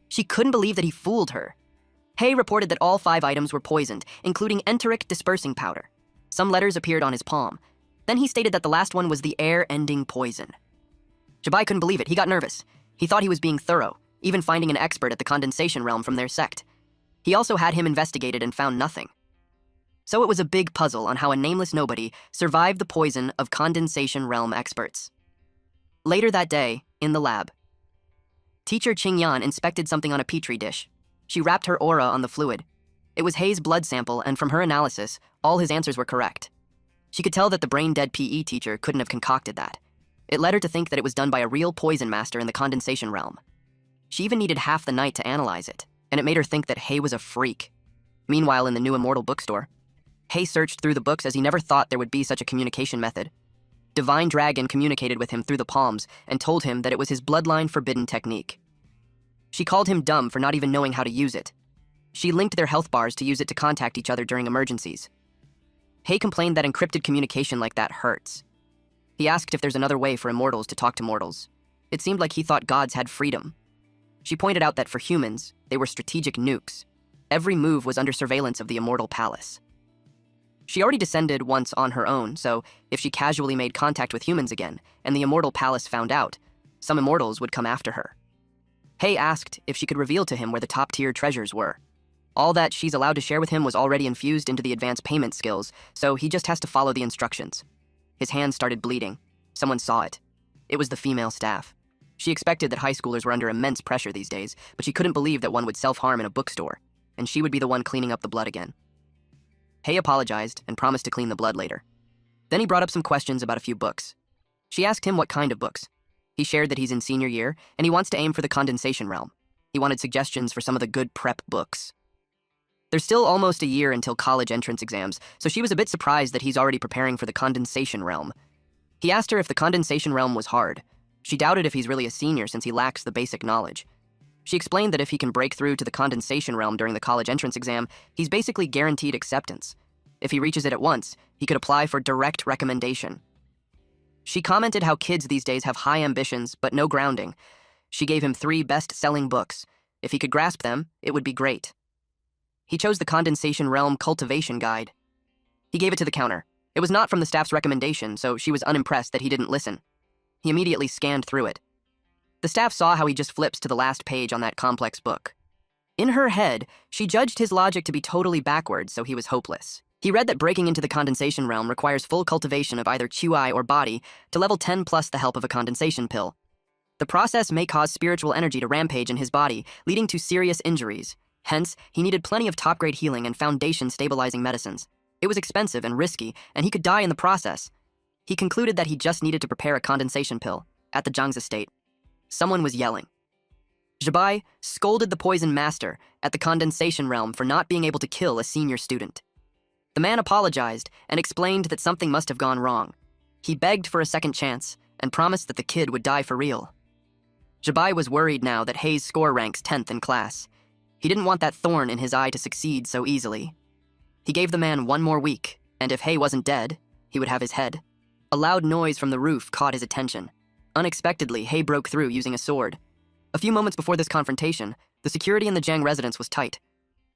She couldn't believe that he fooled her. Hei reported that all 5 items were poisoned, including enteric dispersing powder. Some letters appeared on his palm. Then he stated that the last one was the air-ending poison. Zhibai couldn't believe it. He got nervous. He thought he was being thorough, even finding an expert at the condensation realm from their sect. He also had him investigated and found nothing. So it was a big puzzle on how a nameless nobody survived the poison of condensation realm experts. Later that day, in the lab, teacher Qingyan inspected something on a petri dish. She wrapped her aura on the fluid. It was Hei's blood sample, and from her analysis, all his answers were correct. She could tell that the brain-dead PE teacher couldn't have concocted that. It led her to think that it was done by a real poison master in the condensation realm. She even needed half the night to analyze it, and it made her think that Hei was a freak. Meanwhile, in the new Immortal bookstore, Hei searched through the books as he never thought there would be such a communication method. Divine Dragon communicated with him through the palms and told him that it was his bloodline forbidden technique. She called him dumb for not even knowing how to use it. She linked their health bars to use it to contact each other during emergencies. Hei complained that encrypted communication like that hurts. He asked if there's another way for immortals to talk to mortals. It seemed like he thought gods had freedom. She pointed out that for humans, they were strategic nukes. Every move was under surveillance of the Immortal Palace. She already descended once on her own, so if she casually made contact with humans again, and the Immortal Palace found out, some immortals would come after her. Hei asked if she could reveal to him where the top-tier treasures were. All that she's allowed to share with him was already infused into the advanced payment skills, so he just has to follow the instructions. His hands started bleeding. Someone saw it. It was the female staff. She expected that high schoolers were under immense pressure these days, but she couldn't believe that one would self-harm in a bookstore, and she would be the one cleaning up the blood again. Hei apologized and promised to clean the blood later. Then he brought up some questions about a few books. She asked him what kind of books. He shared that he's in senior year, and he wants to aim for the condensation realm. He wanted suggestions for some of the good prep books. There's still almost a year until college entrance exams, so she was a bit surprised that he's already preparing for the condensation realm. He asked her if the condensation realm was hard. She doubted if he's really a senior since he lacks the basic knowledge. She explained that if he can break through to the condensation realm during the college entrance exam, he's basically guaranteed acceptance. If he reaches it at once, he could apply for direct recommendation. She commented how kids these days have high ambitions, but no grounding. She gave him 3 best-selling books. If he could grasp them, it would be great. He chose the Condensation Realm Cultivation Guide. He gave it to the counter. It was not from the staff's recommendation, so she was unimpressed that he didn't listen. He immediately scanned through it. The staff saw how he just flips to the last page on that complex book. In her head, she judged his logic to be totally backwards, so he was hopeless. He read that breaking into the condensation realm requires full cultivation of either Qi or body to level 10 plus the help of a condensation pill. The process may cause spiritual energy to rampage in his body, leading to serious injuries. Hence, he needed plenty of top-grade healing and foundation-stabilizing medicines. It was expensive and risky, and he could die in the process. He concluded that he just needed to prepare a condensation pill. At the Zhang's estate, someone was yelling. Zhibai scolded the poison master at the condensation realm for not being able to kill a senior student. The man apologized and explained that something must have gone wrong. He begged for a second chance and promised that the kid would die for real. Zhibai was worried now that Hei's score ranks 10th in class. He didn't want that thorn in his eye to succeed so easily. He gave the man 1 more week, and if Hei wasn't dead, he would have his head. A loud noise from the roof caught his attention. Unexpectedly, Hei broke through using a sword. A few moments before this confrontation, the security in the Zhang residence was tight.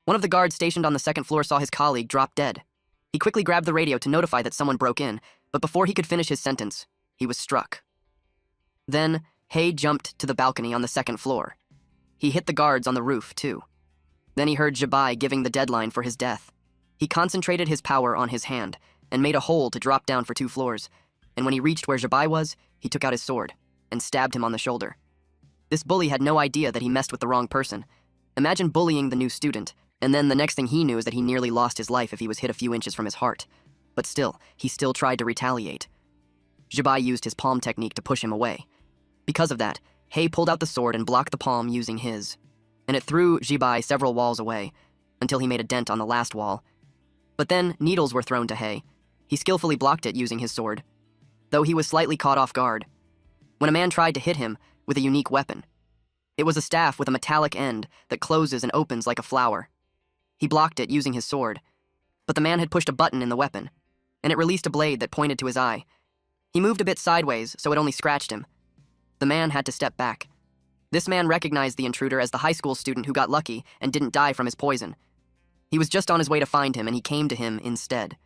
One of the guards stationed on the 2nd floor saw his colleague drop dead. He quickly grabbed the radio to notify that someone broke in, but before he could finish his sentence, he was struck. Then, Hei jumped to the balcony on the 2nd floor. He hit the guards on the roof, too. Then he heard Zhibai giving the deadline for his death. He concentrated his power on his hand and made a hole to drop down for 2 floors, and when he reached where Zhibai was, he took out his sword and stabbed him on the shoulder. This bully had no idea that he messed with the wrong person. Imagine bullying the new student, and then the next thing he knew is that he nearly lost his life if he was hit a few inches from his heart. But still, he still tried to retaliate. Zhibai used his palm technique to push him away. Because of that, Hei pulled out the sword and blocked the palm using his, and it threw Zhibai several walls away, until he made a dent on the last wall. But then, needles were thrown to Hei. He skillfully blocked it using his sword, though he was slightly caught off guard. When a man tried to hit him with a unique weapon, it was a staff with a metallic end that closes and opens like a flower. He blocked it using his sword, but the man had pushed a button in the weapon, and it released a blade that pointed to his eye. He moved a bit sideways, so it only scratched him. The man had to step back. This man recognized the intruder as the high school student who got lucky and didn't die from his poison. He was just on his way to find him, and he came to him instead.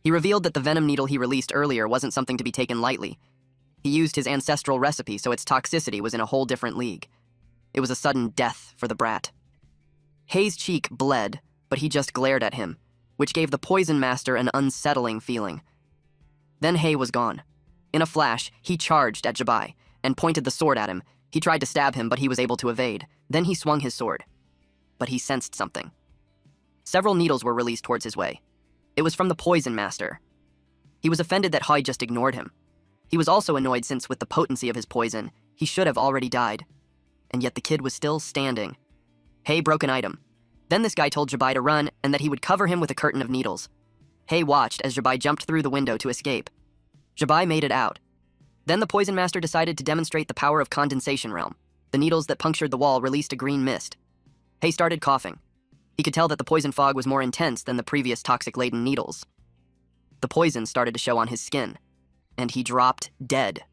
He revealed that the venom needle he released earlier wasn't something to be taken lightly. He used his ancestral recipe, so its toxicity was in a whole different league. It was a sudden death for the brat. Hei's cheek bled, but he just glared at him, which gave the poison master an unsettling feeling. Then Hei was gone. In a flash, he charged at Zhibai and pointed the sword at him. He tried to stab him, but he was able to evade. Then he swung his sword. But he sensed something. Several needles were released towards his way. It was from the poison master. He was offended that Hei just ignored him. He was also annoyed since, with the potency of his poison, he should have already died. And yet the kid was still standing. Hei broke an item. Then this guy told Zhibai to run and that he would cover him with a curtain of needles. Hei watched as Zhibai jumped through the window to escape. Zhibai made it out. Then the poison master decided to demonstrate the power of condensation realm. The needles that punctured the wall released a green mist. Hei started coughing. He could tell that the poison fog was more intense than the previous toxic-laden needles. The poison started to show on his skin, and he dropped dead.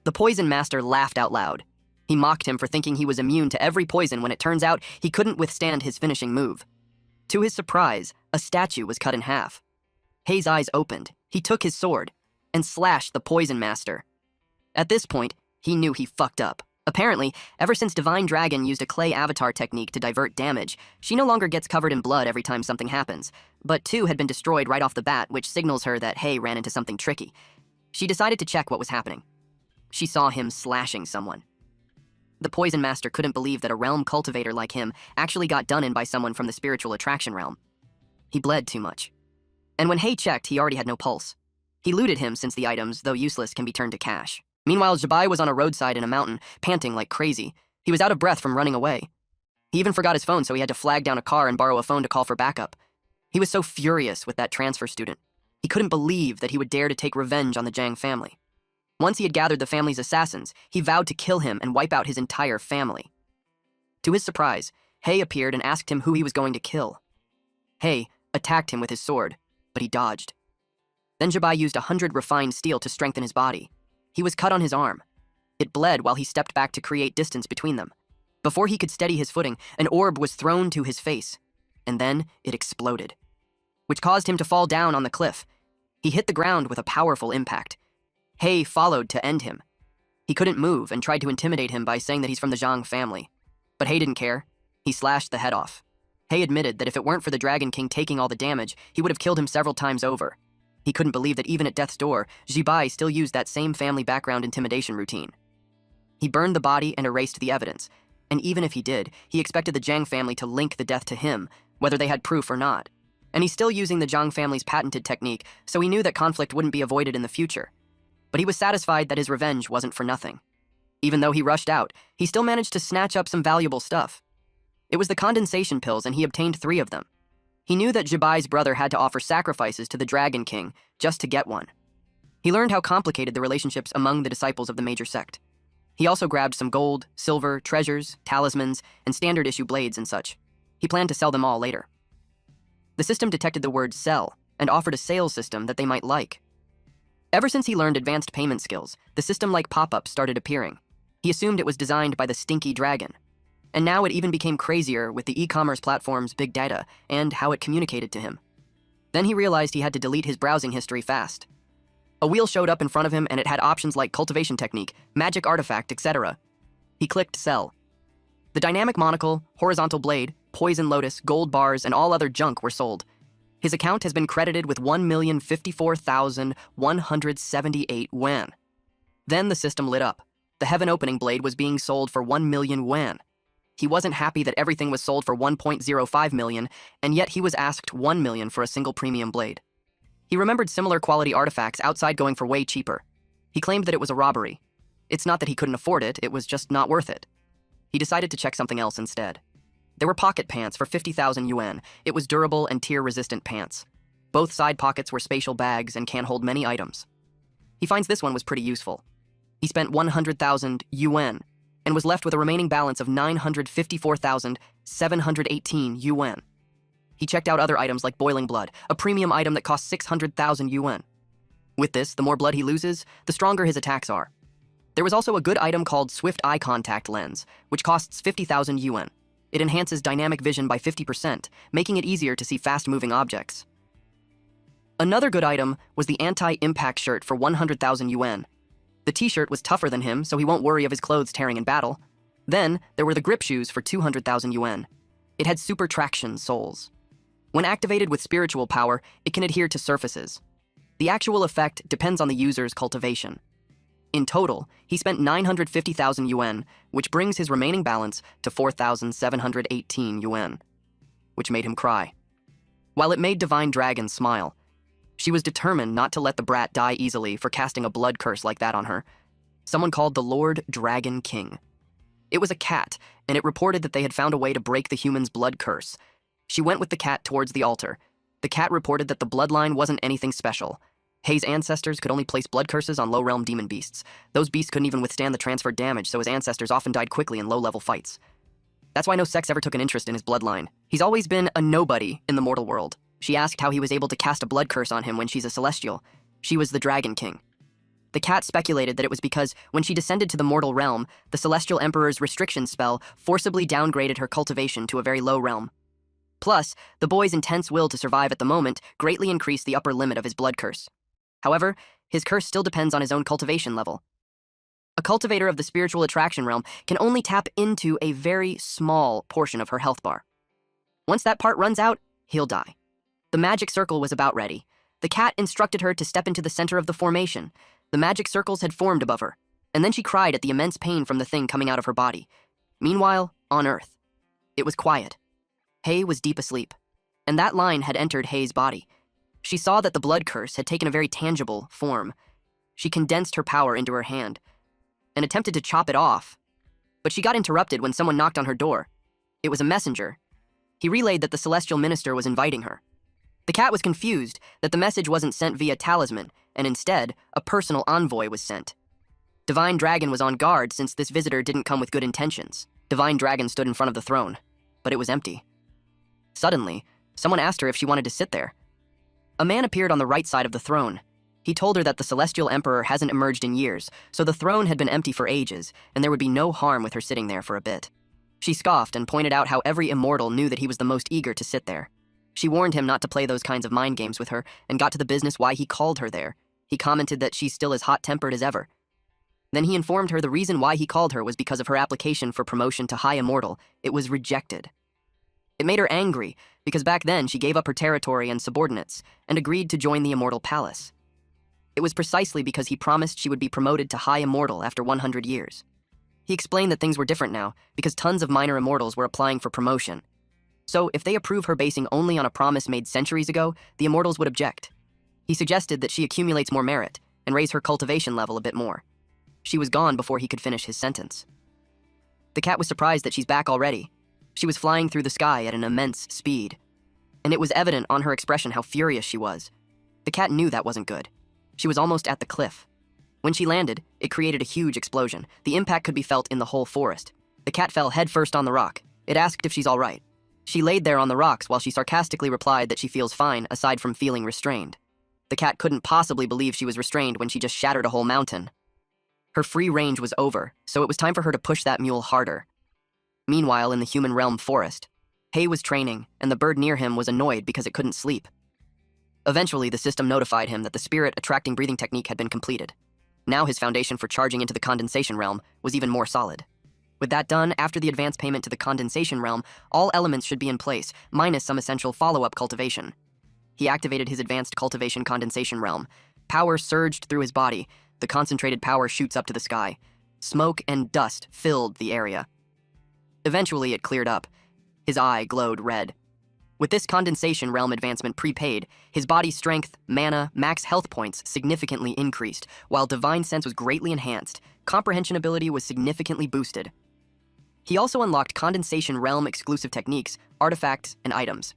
The poison master laughed out loud. He mocked him for thinking he was immune to every poison when it turns out he couldn't withstand his finishing move. To his surprise, a statue was cut in half. Hei's eyes opened. He took his sword and slashed the poison master. At this point, he knew he fucked up. Apparently, ever since Divine Dragon used a clay avatar technique to divert damage, she no longer gets covered in blood every time something happens. But 2 had been destroyed right off the bat, which signals her that Hei ran into something tricky. She decided to check what was happening. She saw him slashing someone. The poison master couldn't believe that a realm cultivator like him actually got done in by someone from the spiritual attraction realm. He bled too much. And when Hei checked, he already had no pulse. He looted him since the items, though useless, can be turned to cash. Meanwhile, Jabai was on a roadside in a mountain, panting like crazy. He was out of breath from running away. He even forgot his phone, so he had to flag down a car and borrow a phone to call for backup. He was so furious with that transfer student. He couldn't believe that he would dare to take revenge on the Jang family. Once he had gathered the family's assassins, he vowed to kill him and wipe out his entire family. To his surprise, Hei appeared and asked him who he was going to kill. Hei attacked him with his sword, but he dodged. Then Jabai used 100 refined steel to strengthen his body. He was cut on his arm. It bled while he stepped back to create distance between them. Before he could steady his footing, an orb was thrown to his face, and then it exploded, which caused him to fall down on the cliff. He hit the ground with a powerful impact. Hei followed to end him. He couldn't move and tried to intimidate him by saying that he's from the Zhang family. But Hei didn't care. He slashed the head off. Hei admitted that if it weren't for the Dragon King taking all the damage, he would have killed him several times over. He couldn't believe that even at death's door, Jibai still used that same family background intimidation routine. He burned the body and erased the evidence, and even if he did, he expected the Zhang family to link the death to him, whether they had proof or not. And he's still using the Zhang family's patented technique, so he knew that conflict wouldn't be avoided in the future. But he was satisfied that his revenge wasn't for nothing. Even though he rushed out, he still managed to snatch up some valuable stuff. It was the condensation pills, and he obtained 3 of them. He knew that Jabai's brother had to offer sacrifices to the Dragon King just to get one. He learned how complicated the relationships among the disciples of the major sect. He also grabbed some gold, silver, treasures, talismans, and standard-issue blades and such. He planned to sell them all later. The system detected the word sell and offered a sales system that they might like. Ever since he learned advanced payment skills, the system-like pop-ups started appearing. He assumed it was designed by the Stinky Dragon. And now it even became crazier with the e-commerce platform's big data and how it communicated to him. Then he realized he had to delete his browsing history fast. A wheel showed up in front of him and it had options like cultivation technique, magic artifact, etc. He clicked sell. The dynamic monocle, horizontal blade, poison lotus, gold bars, and all other junk were sold. His account has been credited with 1,054,178 yuan. Then the system lit up. The heaven opening blade was being sold for 1 million yuan. He wasn't happy that everything was sold for 1.05 million, and yet he was asked 1 million for a single premium blade. He remembered similar quality artifacts outside going for way cheaper. He claimed that it was a robbery. It's not that he couldn't afford it, it was just not worth it. He decided to check something else instead. There were pocket pants for 50,000 yuan. It was durable and tear-resistant pants. Both side pockets were spatial bags and can hold many items. He finds this one was pretty useful. He spent 100,000 yuan and was left with a remaining balance of 954,718 yuan. He checked out other items like boiling blood, a premium item that costs 600,000 yuan. With this, the more blood he loses, the stronger his attacks are. There was also a good item called Swift Eye Contact Lens, which costs 50,000 yuan. It enhances dynamic vision by 50%, making it easier to see fast-moving objects. Another good item was the anti-impact shirt for 100,000 yuan. The t-shirt was tougher than him, so he won't worry of his clothes tearing in battle. Then, there were the grip shoes for 200,000 yuan. It had super traction soles. When activated with spiritual power, it can adhere to surfaces. The actual effect depends on the user's cultivation. In total, he spent 950,000 yuan, which brings his remaining balance to 4,718 yuan, which made him cry. While it made Divine Dragon smile, she was determined not to let the brat die easily for casting a blood curse like that on her. Someone called the Lord Dragon King. It was a cat, and it reported that they had found a way to break the human's blood curse. She went with the cat towards the altar. The cat reported that the bloodline wasn't anything special. Hei's ancestors could only place blood curses on low-realm demon beasts. Those beasts couldn't even withstand the transferred damage, so his ancestors often died quickly in low-level fights. That's why no sex ever took an interest in his bloodline. He's always been a nobody in the mortal world. She asked how he was able to cast a blood curse on him when she's a celestial. She was the Dragon King. The cat speculated that it was because when she descended to the mortal realm, the Celestial Emperor's restriction spell forcibly downgraded her cultivation to a very low realm. Plus, the boy's intense will to survive at the moment greatly increased the upper limit of his blood curse. However, his curse still depends on his own cultivation level. A cultivator of the spiritual attraction realm can only tap into a very small portion of her health bar. Once that part runs out, he'll die. The magic circle was about ready. The cat instructed her to step into the center of the formation. The magic circles had formed above her, and then she cried at the immense pain from the thing coming out of her body. Meanwhile, on Earth, it was quiet. Hei was deep asleep, and that line had entered Hei's body. She saw that the blood curse had taken a very tangible form. She condensed her power into her hand. and attempted to chop it off. But she got interrupted when someone knocked on her door. It was a messenger. He relayed that the celestial minister was inviting her. The cat was confused that the message wasn't sent via talisman, and instead, a personal envoy was sent. Divine Dragon was on guard since this visitor didn't come with good intentions. Divine Dragon stood in front of the throne, but it was empty. Suddenly, someone asked her if she wanted to sit there. A man appeared on the right side of the throne. He told her that the Celestial Emperor hasn't emerged in years, so the throne had been empty for ages, and there would be no harm with her sitting there for a bit. She scoffed and pointed out how every immortal knew that he was the most eager to sit there. She warned him not to play those kinds of mind games with her and got to the business why he called her there. He commented that she's still as hot-tempered as ever. Then he informed her the reason why he called her was because of her application for promotion to High Immortal. It was rejected. It made her angry because back then she gave up her territory and subordinates and agreed to join the Immortal Palace. It was precisely because he promised she would be promoted to High Immortal after 100 years. He explained that things were different now because tons of minor immortals were applying for promotion. So if they approve her basing only on a promise made centuries ago, the immortals would object. He suggested that she accumulates more merit and raise her cultivation level a bit more. She was gone before he could finish his sentence. The cat was surprised that she's back already. She was flying through the sky at an immense speed. And it was evident on her expression how furious she was. The cat knew that wasn't good. She was almost at the cliff. When she landed, it created a huge explosion. The impact could be felt in the whole forest. The cat fell headfirst on the rock. It asked if she's all right. She laid there on the rocks while she sarcastically replied that she feels fine aside from feeling restrained. The cat couldn't possibly believe she was restrained when she just shattered a whole mountain. Her free range was over, so it was time for her to push that mule harder. Meanwhile, in the human realm forest, Hay was training, and the bird near him was annoyed because it couldn't sleep. Eventually, the system notified him that the spirit-attracting breathing technique had been completed. Now his foundation for charging into the condensation realm was even more solid. With that done, after the advance payment to the condensation realm, all elements should be in place, minus some essential follow-up cultivation. He activated his advanced cultivation condensation realm. Power surged through his body. The concentrated power shoots up to the sky. Smoke and dust filled the area. Eventually, it cleared up. His eye glowed red. With this condensation realm advancement prepaid, his body's strength, mana, max health points significantly increased, while divine sense was greatly enhanced. Comprehension ability was significantly boosted. He also unlocked condensation realm exclusive techniques, artifacts, and items.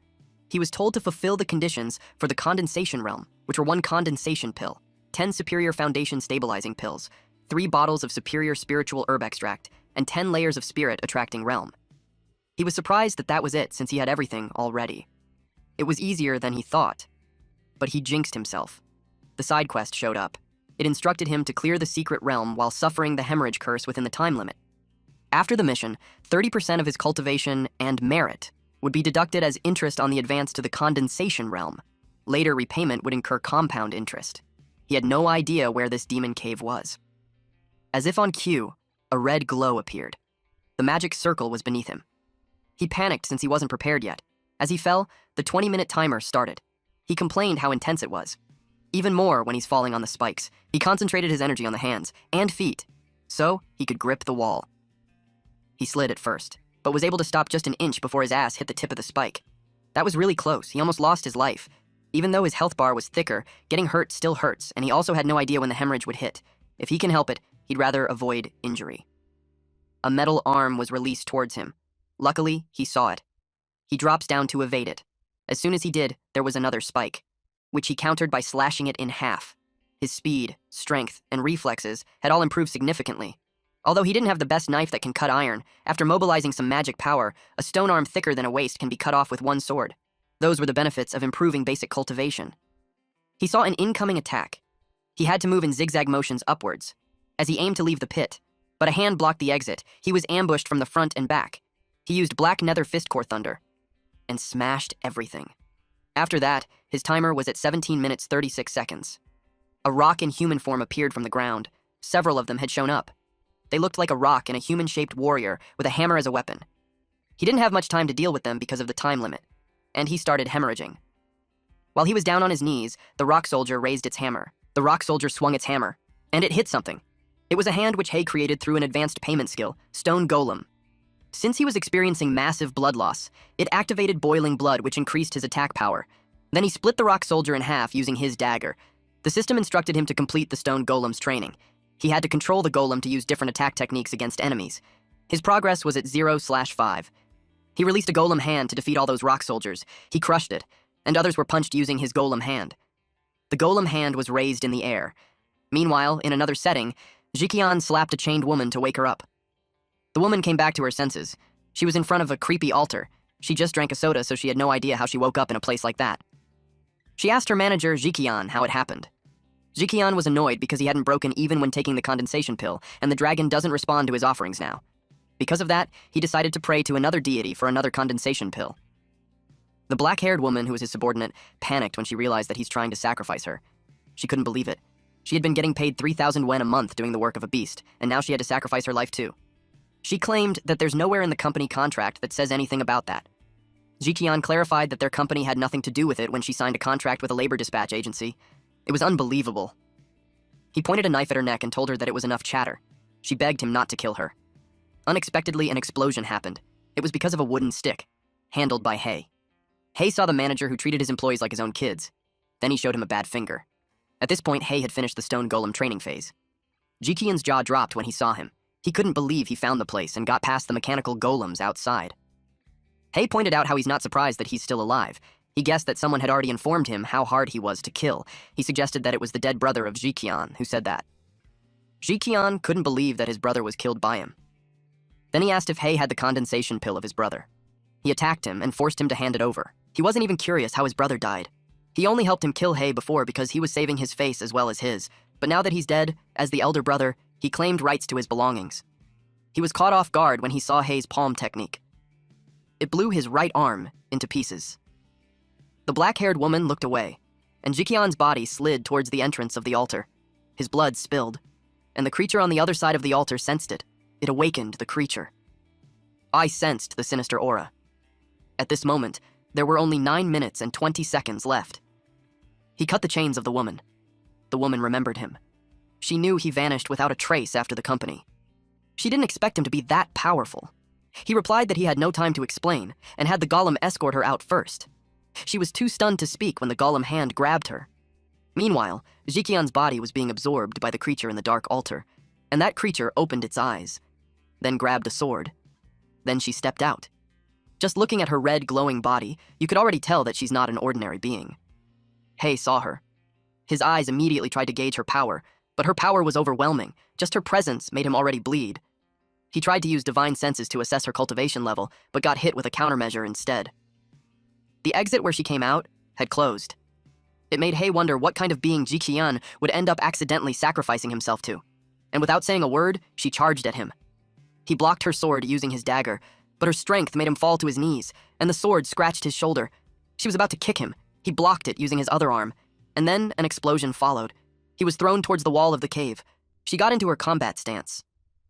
He was told to fulfill the conditions for the condensation realm, which were 1 condensation pill, 10 superior foundation stabilizing pills, 3 bottles of superior spiritual herb extract, and 10 layers of spirit attracting realm. He was surprised that that was it since he had everything already. It was easier than he thought. But he jinxed himself. The side quest showed up. It instructed him to clear the secret realm while suffering the hemorrhage curse within the time limit. After the mission, 30% of his cultivation and merit would be deducted as interest on the advance to the condensation realm. Later repayment would incur compound interest. He had no idea where this demon cave was. As if on cue, a red glow appeared. The magic circle was beneath him. He panicked since he wasn't prepared yet. As he fell, the 20-minute timer started. He complained how intense it was. Even more when he's falling on the spikes. He concentrated his energy on the hands and feet, so he could grip the wall. He slid at first, but was able to stop just an inch before his ass hit the tip of the spike. That was really close. He almost lost his life. Even though his health bar was thicker, getting hurt still hurts, and he also had no idea when the hemorrhage would hit. If he can help it, he'd rather avoid injury. A metal arm was released towards him. Luckily, he saw it. He drops down to evade it. As soon as he did, there was another spike, which he countered by slashing it in half. His speed, strength, and reflexes had all improved significantly. Although he didn't have the best knife that can cut iron, after mobilizing some magic power, a stone arm thicker than a waist can be cut off with one sword. Those were the benefits of improving basic cultivation. He saw an incoming attack. He had to move in zigzag motions upwards, as he aimed to leave the pit, but a hand blocked the exit. He was ambushed from the front and back. He used Black Nether Fistcore Thunder, and smashed everything. After that, his timer was at 17 minutes 36 seconds. A rock in human form appeared from the ground. Several of them had shown up. They looked like a rock and a human-shaped warrior with a hammer as a weapon. He didn't have much time to deal with them because of the time limit, and he started hemorrhaging. While he was down on his knees, the rock soldier raised its hammer. The rock soldier swung its hammer, and it hit something. It was a hand which Hay created through an advanced payment skill, Stone Golem. Since he was experiencing massive blood loss, it activated boiling blood, which increased his attack power. Then he split the rock soldier in half using his dagger. The system instructed him to complete the Stone Golem's training. He had to control the golem to use different attack techniques against enemies. His progress was at 0/5. He released a golem hand to defeat all those rock soldiers. He crushed it, and others were punched using his golem hand. The golem hand was raised in the air. Meanwhile, in another setting, Jiqian slapped a chained woman to wake her up. The woman came back to her senses. She was in front of a creepy altar. She just drank a soda, so she had no idea how she woke up in a place like that. She asked her manager, Jiqian, how it happened. Jiqian was annoyed because he hadn't broken even when taking the condensation pill, and the dragon doesn't respond to his offerings now. Because of that, he decided to pray to another deity for another condensation pill. The black-haired woman, who was his subordinate, panicked when she realized that he's trying to sacrifice her. She couldn't believe it. She had been getting paid 3,000 wen a month doing the work of a beast, and now she had to sacrifice her life too. She claimed that there's nowhere in the company contract that says anything about that. Jiqian clarified that their company had nothing to do with it when she signed a contract with a labor dispatch agency. It was unbelievable. He pointed a knife at her neck and told her that it was enough chatter. She begged him not to kill her. Unexpectedly, an explosion happened. It was because of a wooden stick, handled by Hay. Hay saw the manager who treated his employees like his own kids. Then he showed him a bad finger. At this point, Hay had finished the stone golem training phase. Jiqian's jaw dropped when he saw him. He couldn't believe he found the place and got past the mechanical golems outside. Hay pointed out how he's not surprised that he's still alive. He guessed that someone had already informed him how hard he was to kill. He suggested that it was the dead brother of Jiqian who said that. Jiqian couldn't believe that his brother was killed by him. Then he asked if Hay had the condensation pill of his brother. He attacked him and forced him to hand it over. He wasn't even curious how his brother died. He only helped him kill Hay before because he was saving his face as well as his. But now that he's dead, as the elder brother, he claimed rights to his belongings. He was caught off guard when he saw Hay's palm technique. It blew his right arm into pieces. The black-haired woman looked away, and Jiqian's body slid towards the entrance of the altar. His blood spilled, and the creature on the other side of the altar sensed it. It awakened the creature. I sensed the sinister aura. At this moment, there were only 9 minutes and 20 seconds left. He cut the chains of the woman. The woman remembered him. She knew he vanished without a trace after the company. She didn't expect him to be that powerful. He replied that he had no time to explain, and had the golem escort her out first. She was too stunned to speak when the golem hand grabbed her. Meanwhile, Jiqian's body was being absorbed by the creature in the dark altar, and that creature opened its eyes, then grabbed a sword. Then she stepped out. Just looking at her red, glowing body, you could already tell that she's not an ordinary being. Hay saw her. His eyes immediately tried to gauge her power, but her power was overwhelming. Just her presence made him already bleed. He tried to use divine senses to assess her cultivation level, but got hit with a countermeasure instead. The exit where she came out had closed. It made Hay wonder what kind of being Jiqian would end up accidentally sacrificing himself to. And without saying a word, she charged at him. He blocked her sword using his dagger, but her strength made him fall to his knees, and the sword scratched his shoulder. She was about to kick him. He blocked it using his other arm, and then an explosion followed. He was thrown towards the wall of the cave. She got into her combat stance.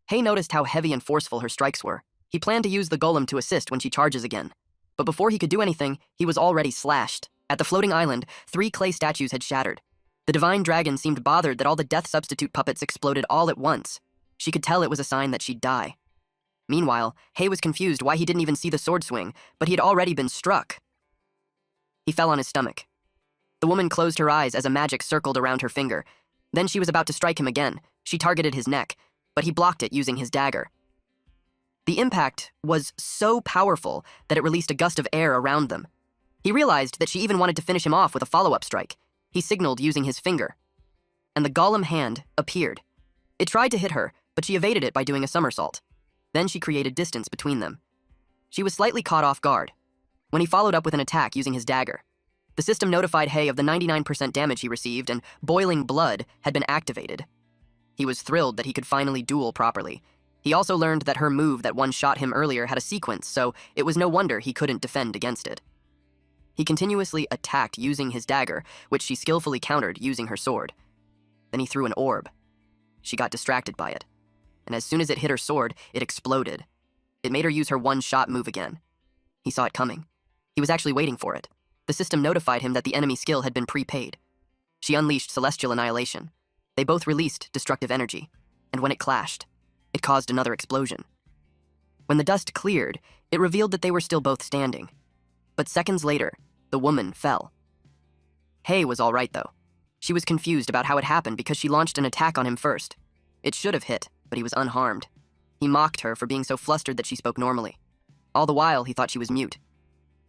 Hay noticed how heavy and forceful her strikes were. He planned to use the golem to assist when she charges again. But before he could do anything, he was already slashed. At the floating island, 3 clay statues had shattered. The divine dragon seemed bothered that all the death substitute puppets exploded all at once. She could tell it was a sign that she'd die. Meanwhile, Hay was confused why he didn't even see the sword swing, but he had already been struck. He fell on his stomach. The woman closed her eyes as a magic circled around her finger. Then she was about to strike him again. She targeted his neck, but he blocked it using his dagger. The impact was so powerful that it released a gust of air around them. He realized that she even wanted to finish him off with a follow-up strike. He signaled using his finger. And the golem hand appeared. It tried to hit her, but she evaded it by doing a somersault. Then she created distance between them. She was slightly caught off guard when he followed up with an attack using his dagger. The system notified Hay of the 99% damage he received, and boiling blood had been activated. He was thrilled that he could finally duel properly. He also learned that her move that one-shot him earlier had a sequence, so it was no wonder he couldn't defend against it. He continuously attacked using his dagger, which she skillfully countered using her sword. Then he threw an orb. She got distracted by it, and as soon as it hit her sword, it exploded. It made her use her one-shot move again. He saw it coming. He was actually waiting for it. The system notified him that the enemy skill had been prepaid. She unleashed celestial annihilation. They both released destructive energy, and when it clashed, it caused another explosion. When the dust cleared, it revealed that they were still both standing. But seconds later, the woman fell. Hay was all right, though. She was confused about how it happened because she launched an attack on him first. It should have hit, but he was unharmed. He mocked her for being so flustered that she spoke normally. All the while, he thought she was mute.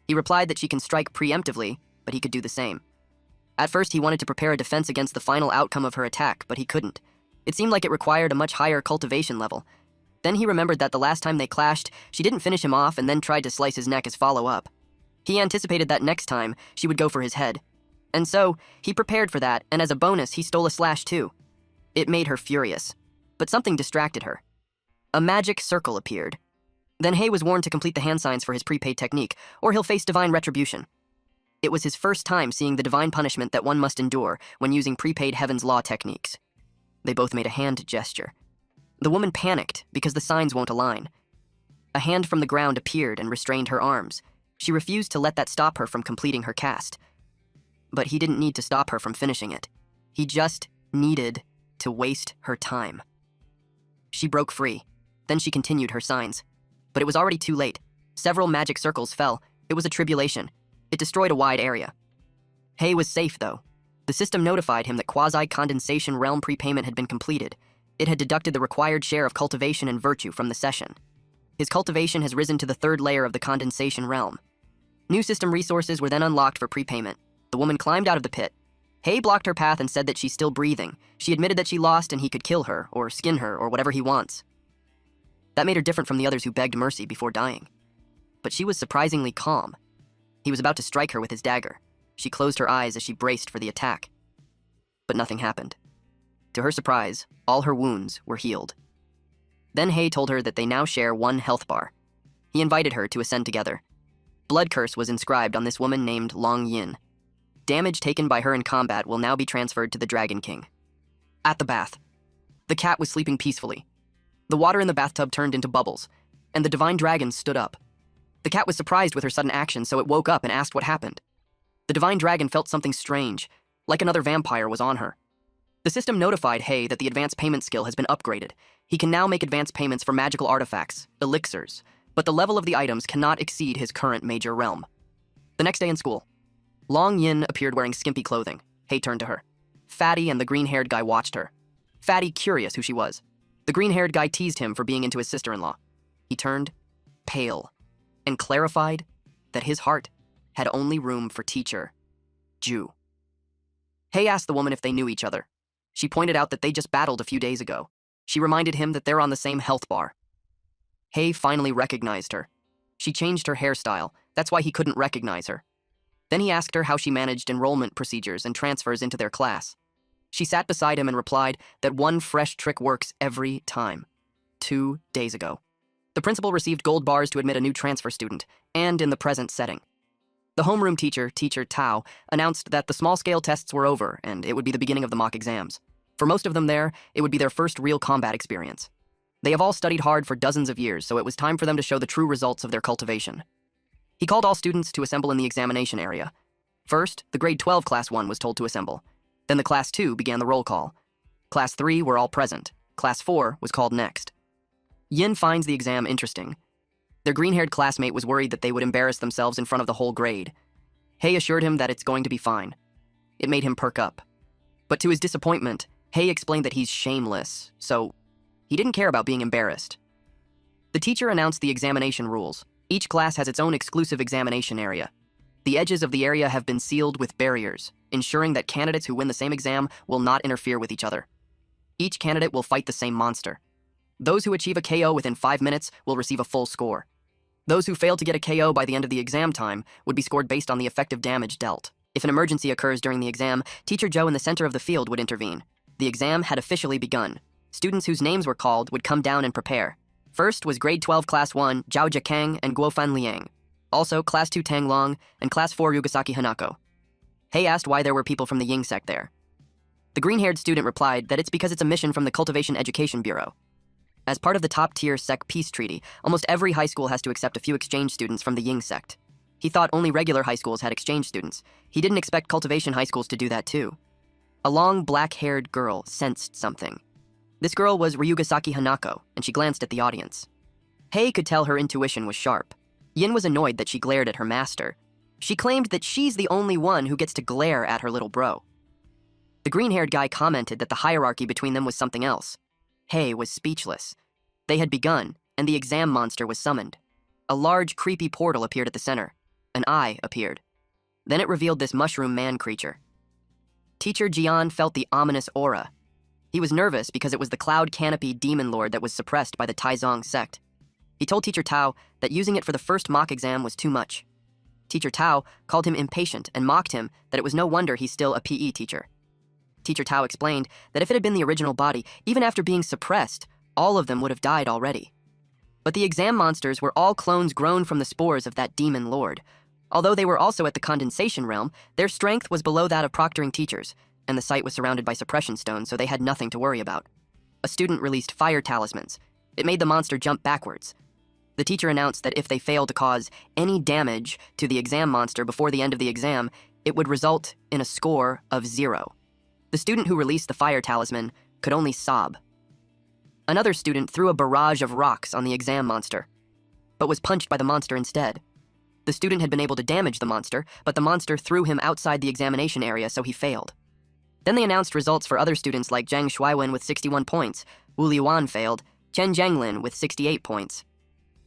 He replied that she can strike preemptively, but he could do the same. At first, he wanted to prepare a defense against the final outcome of her attack, but he couldn't. It seemed like it required a much higher cultivation level. Then he remembered that the last time they clashed, she didn't finish him off and then tried to slice his neck as follow-up. He anticipated that next time, she would go for his head. And so, he prepared for that, and as a bonus, he stole a slash too. It made her furious, but something distracted her. A magic circle appeared. Then Hei was warned to complete the hand signs for his prepaid technique, or he'll face divine retribution. It was his first time seeing the divine punishment that one must endure when using prepaid Heaven's Law techniques. They both made a hand gesture. The woman panicked because the signs won't align. A hand from the ground appeared and restrained her arms. She refused to let that stop her from completing her cast. But he didn't need to stop her from finishing it. He just needed to waste her time. She broke free. Then she continued her signs. But it was already too late. Several magic circles fell. It was a tribulation. It destroyed a wide area. Hei was safe, though. The system notified him that quasi-condensation realm prepayment had been completed. It had deducted the required share of cultivation and virtue from the session. His cultivation has risen to the third layer of the condensation realm. New system resources were then unlocked for prepayment. The woman climbed out of the pit. Hei blocked her path and said that she's still breathing. She admitted that she lost and he could kill her, or skin her, or whatever he wants. That made her different from the others who begged mercy before dying. But she was surprisingly calm. He was about to strike her with his dagger. She closed her eyes as she braced for the attack. But nothing happened. To her surprise, all her wounds were healed. Then Hei told her that they now share one health bar. He invited her to ascend together. Blood curse was inscribed on this woman named Long Yin. Damage taken by her in combat will now be transferred to the Dragon King. At the bath, the cat was sleeping peacefully. The water in the bathtub turned into bubbles, and the divine dragon stood up. The cat was surprised with her sudden action, so it woke up and asked what happened. The divine dragon felt something strange, like another vampire was on her. The system notified Hei that the advanced payment skill has been upgraded. He can now make advanced payments for magical artifacts, elixirs, but the level of the items cannot exceed his current major realm. The next day in school, Long Yin appeared wearing skimpy clothing. Hei turned to her. Fatty and the green-haired guy watched her. Fatty curious who she was. The green-haired guy teased him for being into his sister-in-law. He turned pale and clarified that his heart had only room for teacher, Ju. Hei asked the woman if they knew each other. She pointed out that they just battled a few days ago. She reminded him that they're on the same health bar. Hei finally recognized her. She changed her hairstyle. That's why he couldn't recognize her. Then he asked her how she managed enrollment procedures and transfers into their class. She sat beside him and replied that one fresh trick works every time. 2 days ago. The principal received gold bars to admit a new transfer student, and in the present setting. The homeroom teacher, Teacher Tao, announced that the small-scale tests were over and it would be the beginning of the mock exams. For most of them there, it would be their first real combat experience. They have all studied hard for dozens of years, so it was time for them to show the true results of their cultivation. He called all students to assemble in the examination area. First, the grade 12 Class 1 was told to assemble. Then the Class 2 began the roll call. Class 3 were all present. Class 4 was called next. Yin finds the exam interesting. Their green-haired classmate was worried that they would embarrass themselves in front of the whole grade. Hei assured him that it's going to be fine. It made him perk up. But to his disappointment, Hei explained that he's shameless, so he didn't care about being embarrassed. The teacher announced the examination rules. Each class has its own exclusive examination area. The edges of the area have been sealed with barriers, ensuring that candidates who win the same exam will not interfere with each other. Each candidate will fight the same monster. Those who achieve a KO within 5 minutes will receive a full score. Those who fail to get a KO by the end of the exam time would be scored based on the effective damage dealt. If an emergency occurs during the exam, Teacher Joe in the center of the field would intervene. The exam had officially begun. Students whose names were called would come down and prepare. First was grade 12 Class 1 Zhao Jiakang and Guofan Liang. Also Class 2 Tang Long and Class 4 Yugasaki Hanako. Hei asked why there were people from the Ying sect there. The green-haired student replied that it's because it's a mission from the Cultivation Education Bureau. As part of the top-tier sect peace treaty, almost every high school has to accept a few exchange students from the Ying sect. He thought only regular high schools had exchange students. He didn't expect cultivation high schools to do that too. A long, black-haired girl sensed something. This girl was Ryugasaki Hanako, and she glanced at the audience. Hei could tell her intuition was sharp. Yin was annoyed that she glared at her master. She claimed that she's the only one who gets to glare at her little bro. The green-haired guy commented that the hierarchy between them was something else. Hay was speechless. They had begun, and the exam monster was summoned. A large, creepy portal appeared at the center. An eye appeared. Then it revealed this mushroom man creature. Teacher Jian felt the ominous aura. He was nervous because it was the cloud canopy demon lord that was suppressed by the Taizong sect. He told Teacher Tao that using it for the first mock exam was too much. Teacher Tao called him impatient and mocked him that it was no wonder he's still a PE teacher. Teacher Tao explained that if it had been the original body, even after being suppressed, all of them would have died already. But the exam monsters were all clones grown from the spores of that demon lord. Although they were also at the condensation realm, their strength was below that of proctoring teachers, and the site was surrounded by suppression stones, so they had nothing to worry about. A student released fire talismans. It made the monster jump backwards. The teacher announced that if they failed to cause any damage to the exam monster before the end of the exam, it would result in a score of 0. The student who released the fire talisman could only sob. Another student threw a barrage of rocks on the exam monster, but was punched by the monster instead. The student had been able to damage the monster, but the monster threw him outside the examination area, so he failed. Then they announced results for other students like Zhang Shuiwen with 61 points, Wu Liuan failed, Chen Zhanglin with 68 points.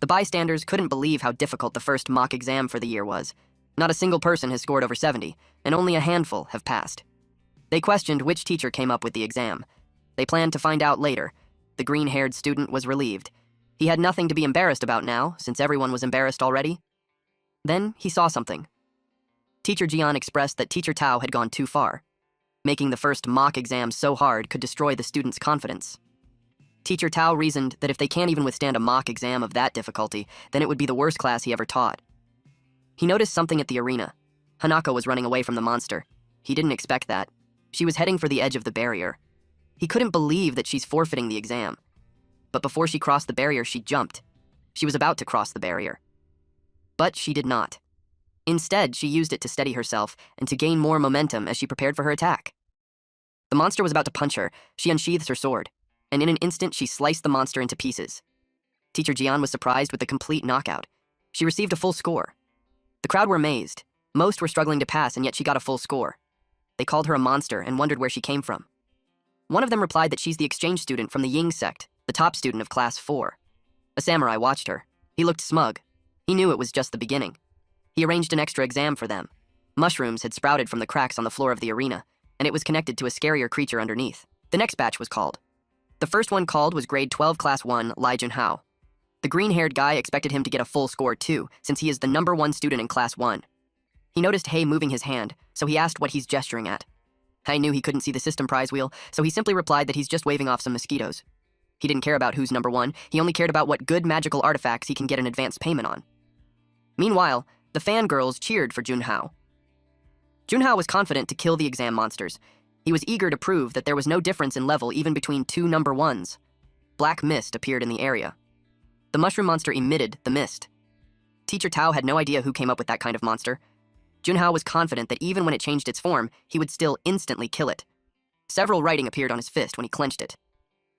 The bystanders couldn't believe how difficult the first mock exam for the year was. Not a single person has scored over 70, and only a handful have passed. They questioned which teacher came up with the exam. They planned to find out later. The green-haired student was relieved. He had nothing to be embarrassed about now, since everyone was embarrassed already. Then he saw something. Teacher Jian expressed that Teacher Tao had gone too far. Making the first mock exam so hard could destroy the students' confidence. Teacher Tao reasoned that if they can't even withstand a mock exam of that difficulty, then it would be the worst class he ever taught. He noticed something at the arena. Hanako was running away from the monster. He didn't expect that. She was heading for the edge of the barrier. He couldn't believe that she's forfeiting the exam. But before she crossed the barrier, she jumped. She was about to cross the barrier. But she did not. Instead, she used it to steady herself and to gain more momentum as she prepared for her attack. The monster was about to punch her. She unsheathed her sword, and in an instant, she sliced the monster into pieces. Teacher Jian was surprised with the complete knockout. She received a full score. The crowd were amazed. Most were struggling to pass, and yet she got a full score. They called her a monster and wondered where she came from. One of them replied that she's the exchange student from the Ying sect, the top student of class 4. A samurai watched her. He looked smug. He knew it was just the beginning. He arranged an extra exam for them. Mushrooms had sprouted from the cracks on the floor of the arena, and it was connected to a scarier creature underneath. The next batch was called. The first one called was grade 12 class 1, Lai Junhao. The green-haired guy expected him to get a full score too, since he is the #1 student in class 1. He noticed Hay moving his hand, so he asked what he's gesturing at. Hay knew he couldn't see the system prize wheel, so he simply replied that he's just waving off some mosquitoes. He didn't care about who's #1, he only cared about what good magical artifacts he can get an advance payment on. Meanwhile, the fangirls cheered for Junhao. Junhao was confident to kill the exam monsters. He was eager to prove that there was no difference in level even between two #1s. Black mist appeared in the area. The mushroom monster emitted the mist. Teacher Tao had no idea who came up with that kind of monster. Junhao was confident that even when it changed its form, he would still instantly kill it. Several writing appeared on his fist when he clenched it.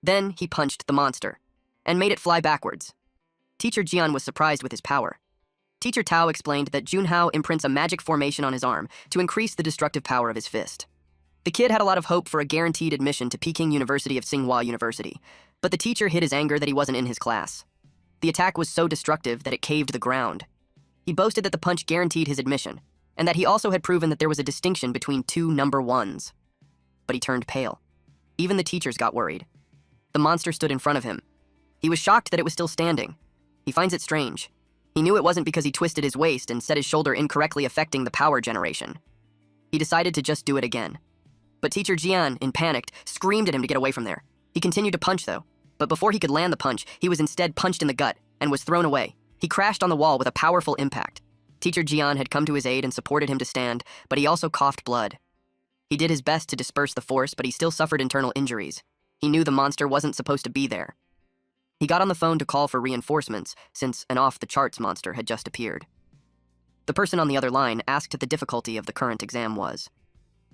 Then he punched the monster, and made it fly backwards. Teacher Jian was surprised with his power. Teacher Tao explained that Junhao imprints a magic formation on his arm to increase the destructive power of his fist. The kid had a lot of hope for a guaranteed admission to Peking University of Tsinghua University, but the teacher hid his anger that he wasn't in his class. The attack was so destructive that it caved the ground. He boasted that the punch guaranteed his admission, and that he also had proven that there was a distinction between two #1s. But he turned pale. Even the teachers got worried. The monster stood in front of him. He was shocked that it was still standing. He finds it strange. He knew it wasn't because he twisted his waist and set his shoulder incorrectly affecting the power generation. He decided to just do it again. But Teacher Jian, in panic, screamed at him to get away from there. He continued to punch though, but before he could land the punch, he was instead punched in the gut and was thrown away. He crashed on the wall with a powerful impact. Teacher Jian had come to his aid and supported him to stand, but he also coughed blood. He did his best to disperse the force, but he still suffered internal injuries. He knew the monster wasn't supposed to be there. He got on the phone to call for reinforcements, since an off-the-charts monster had just appeared. The person on the other line asked what the difficulty of the current exam was.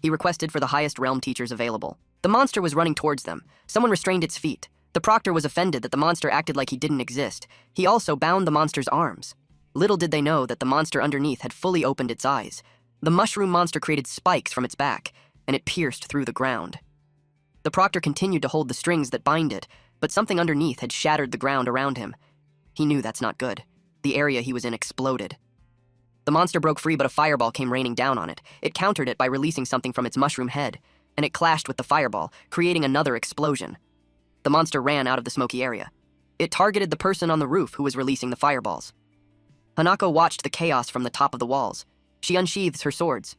He requested for the highest realm teachers available. The monster was running towards them. Someone restrained its feet. The proctor was offended that the monster acted like he didn't exist. He also bound the monster's arms. Little did they know that the monster underneath had fully opened its eyes. The mushroom monster created spikes from its back, and it pierced through the ground. The proctor continued to hold the strings that bind it, but something underneath had shattered the ground around him. He knew that's not good. The area he was in exploded. The monster broke free, but a fireball came raining down on it. It countered it by releasing something from its mushroom head, and it clashed with the fireball, creating another explosion. The monster ran out of the smoky area. It targeted the person on the roof who was releasing the fireballs. Hanako watched the chaos from the top of the walls. She unsheathes her swords.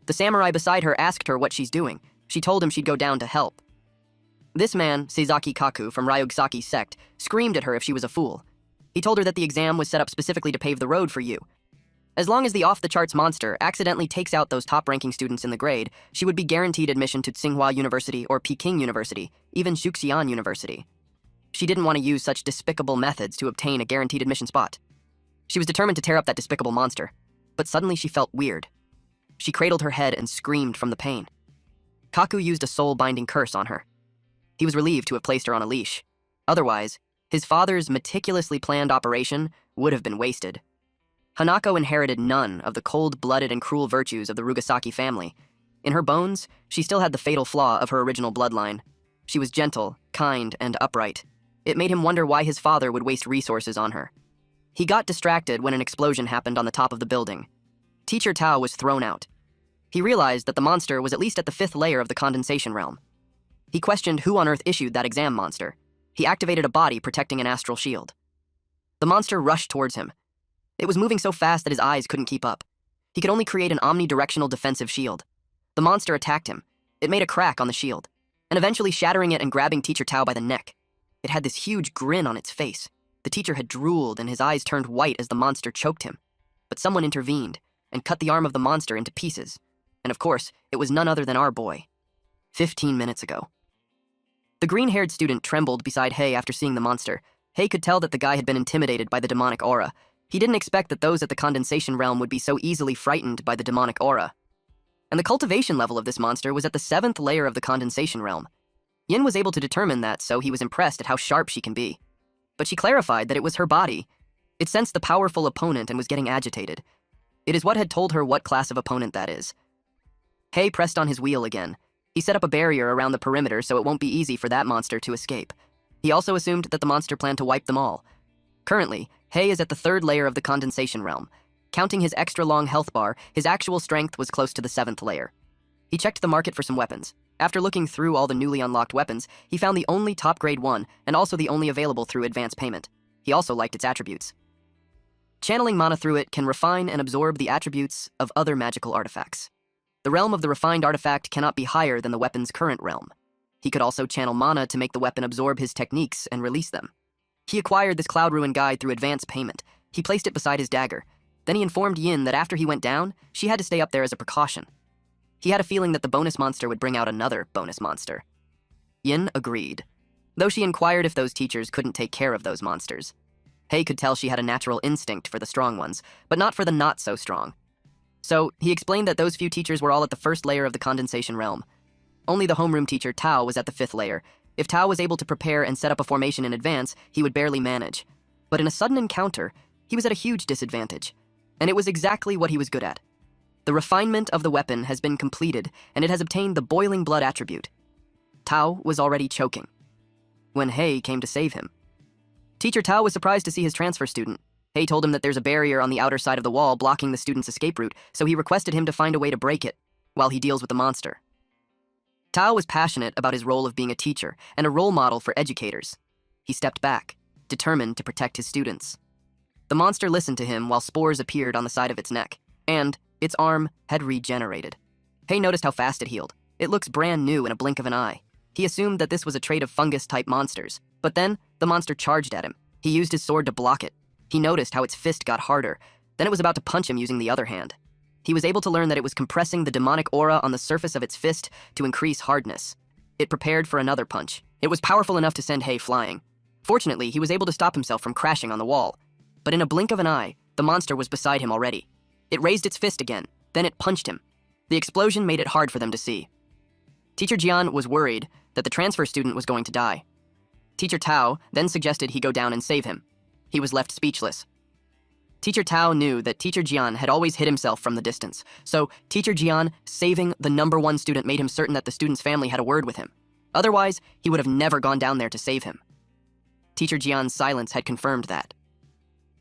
The samurai beside her asked her what she's doing. She told him she'd go down to help. This man, Seizaki Kaku from Ryugasaki's sect, screamed at her if she was a fool. He told her that the exam was set up specifically to pave the road for you. As long as the off-the-charts monster accidentally takes out those top-ranking students in the grade, she would be guaranteed admission to Tsinghua University or Peking University, even Xuxian University. She didn't want to use such despicable methods to obtain a guaranteed admission spot. She was determined to tear up that despicable monster, but suddenly she felt weird. She cradled her head and screamed from the pain. Kaku used a soul-binding curse on her. He was relieved to have placed her on a leash. Otherwise, his father's meticulously planned operation would have been wasted. Hanako inherited none of the cold-blooded and cruel virtues of the Ryugasaki family. In her bones, she still had the fatal flaw of her original bloodline. She was gentle, kind, and upright. It made him wonder why his father would waste resources on her. He got distracted when an explosion happened on the top of the building. Teacher Tao was thrown out. He realized that the monster was at least at the 5th layer of the condensation realm. He questioned who on earth issued that exam monster. He activated a body protecting an astral shield. The monster rushed towards him. It was moving so fast that his eyes couldn't keep up. He could only create an omnidirectional defensive shield. The monster attacked him. It made a crack on the shield, and eventually shattering it and grabbing Teacher Tao by the neck. It had this huge grin on its face. The teacher had drooled and his eyes turned white as the monster choked him. But someone intervened and cut the arm of the monster into pieces. And of course, it was none other than our boy. 15 minutes ago. The green-haired student trembled beside Hei after seeing the monster. Hei could tell that the guy had been intimidated by the demonic aura. He didn't expect that those at the condensation realm would be so easily frightened by the demonic aura. And the cultivation level of this monster was at the 7th layer of the condensation realm. Yin was able to determine that, so he was impressed at how sharp she can be. But she clarified that it was her body. It sensed the powerful opponent and was getting agitated. It is what had told her what class of opponent that is. Hei pressed on his wheel again. He set up a barrier around the perimeter so it won't be easy for that monster to escape. He also assumed that the monster planned to wipe them all. Currently, Hei is at the 3rd layer of the condensation realm. Counting his extra-long health bar, his actual strength was close to the 7th layer. He checked the market for some weapons. After looking through all the newly unlocked weapons, he found the only top grade one, and also the only available through advance payment. He also liked its attributes. Channeling mana through it can refine and absorb the attributes of other magical artifacts. The realm of the refined artifact cannot be higher than the weapon's current realm. He could also channel mana to make the weapon absorb his techniques and release them. He acquired this Cloud Ruin guide through advance payment. He placed it beside his dagger. Then he informed Yin that after he went down, she had to stay up there as a precaution. He had a feeling that the bonus monster would bring out another bonus monster. Yin agreed, though she inquired if those teachers couldn't take care of those monsters. Hei could tell she had a natural instinct for the strong ones, but not for the not-so-strong. So, he explained that those few teachers were all at the 1st layer of the condensation realm. Only the homeroom teacher, Tao, was at the 5th layer. If Tao was able to prepare and set up a formation in advance, he would barely manage. But in a sudden encounter, he was at a huge disadvantage. And it was exactly what he was good at. The refinement of the weapon has been completed, and it has obtained the boiling blood attribute. Tao was already choking when Hei came to save him. Teacher Tao was surprised to see his transfer student. Hei told him that there's a barrier on the outer side of the wall blocking the student's escape route, so he requested him to find a way to break it, while he deals with the monster. Tao was passionate about his role of being a teacher and a role model for educators. He stepped back, determined to protect his students. The monster listened to him while spores appeared on the side of its neck, and its arm had regenerated. Hei noticed how fast it healed. It looks brand new in a blink of an eye. He assumed that this was a trait of fungus-type monsters, but then the monster charged at him. He used his sword to block it. He noticed how its fist got harder. Then it was about to punch him using the other hand. He was able to learn that it was compressing the demonic aura on the surface of its fist to increase hardness. It prepared for another punch. It was powerful enough to send Hei flying. Fortunately, he was able to stop himself from crashing on the wall. But in a blink of an eye, the monster was beside him already. It raised its fist again, then it punched him. The explosion made it hard for them to see. Teacher Jian was worried that the transfer student was going to die. Teacher Tao then suggested he go down and save him. He was left speechless. Teacher Tao knew that Teacher Jian had always hid himself from the distance, so Teacher Jian saving the #1 student made him certain that the student's family had a word with him. Otherwise, he would have never gone down there to save him. Teacher Jian's silence had confirmed that.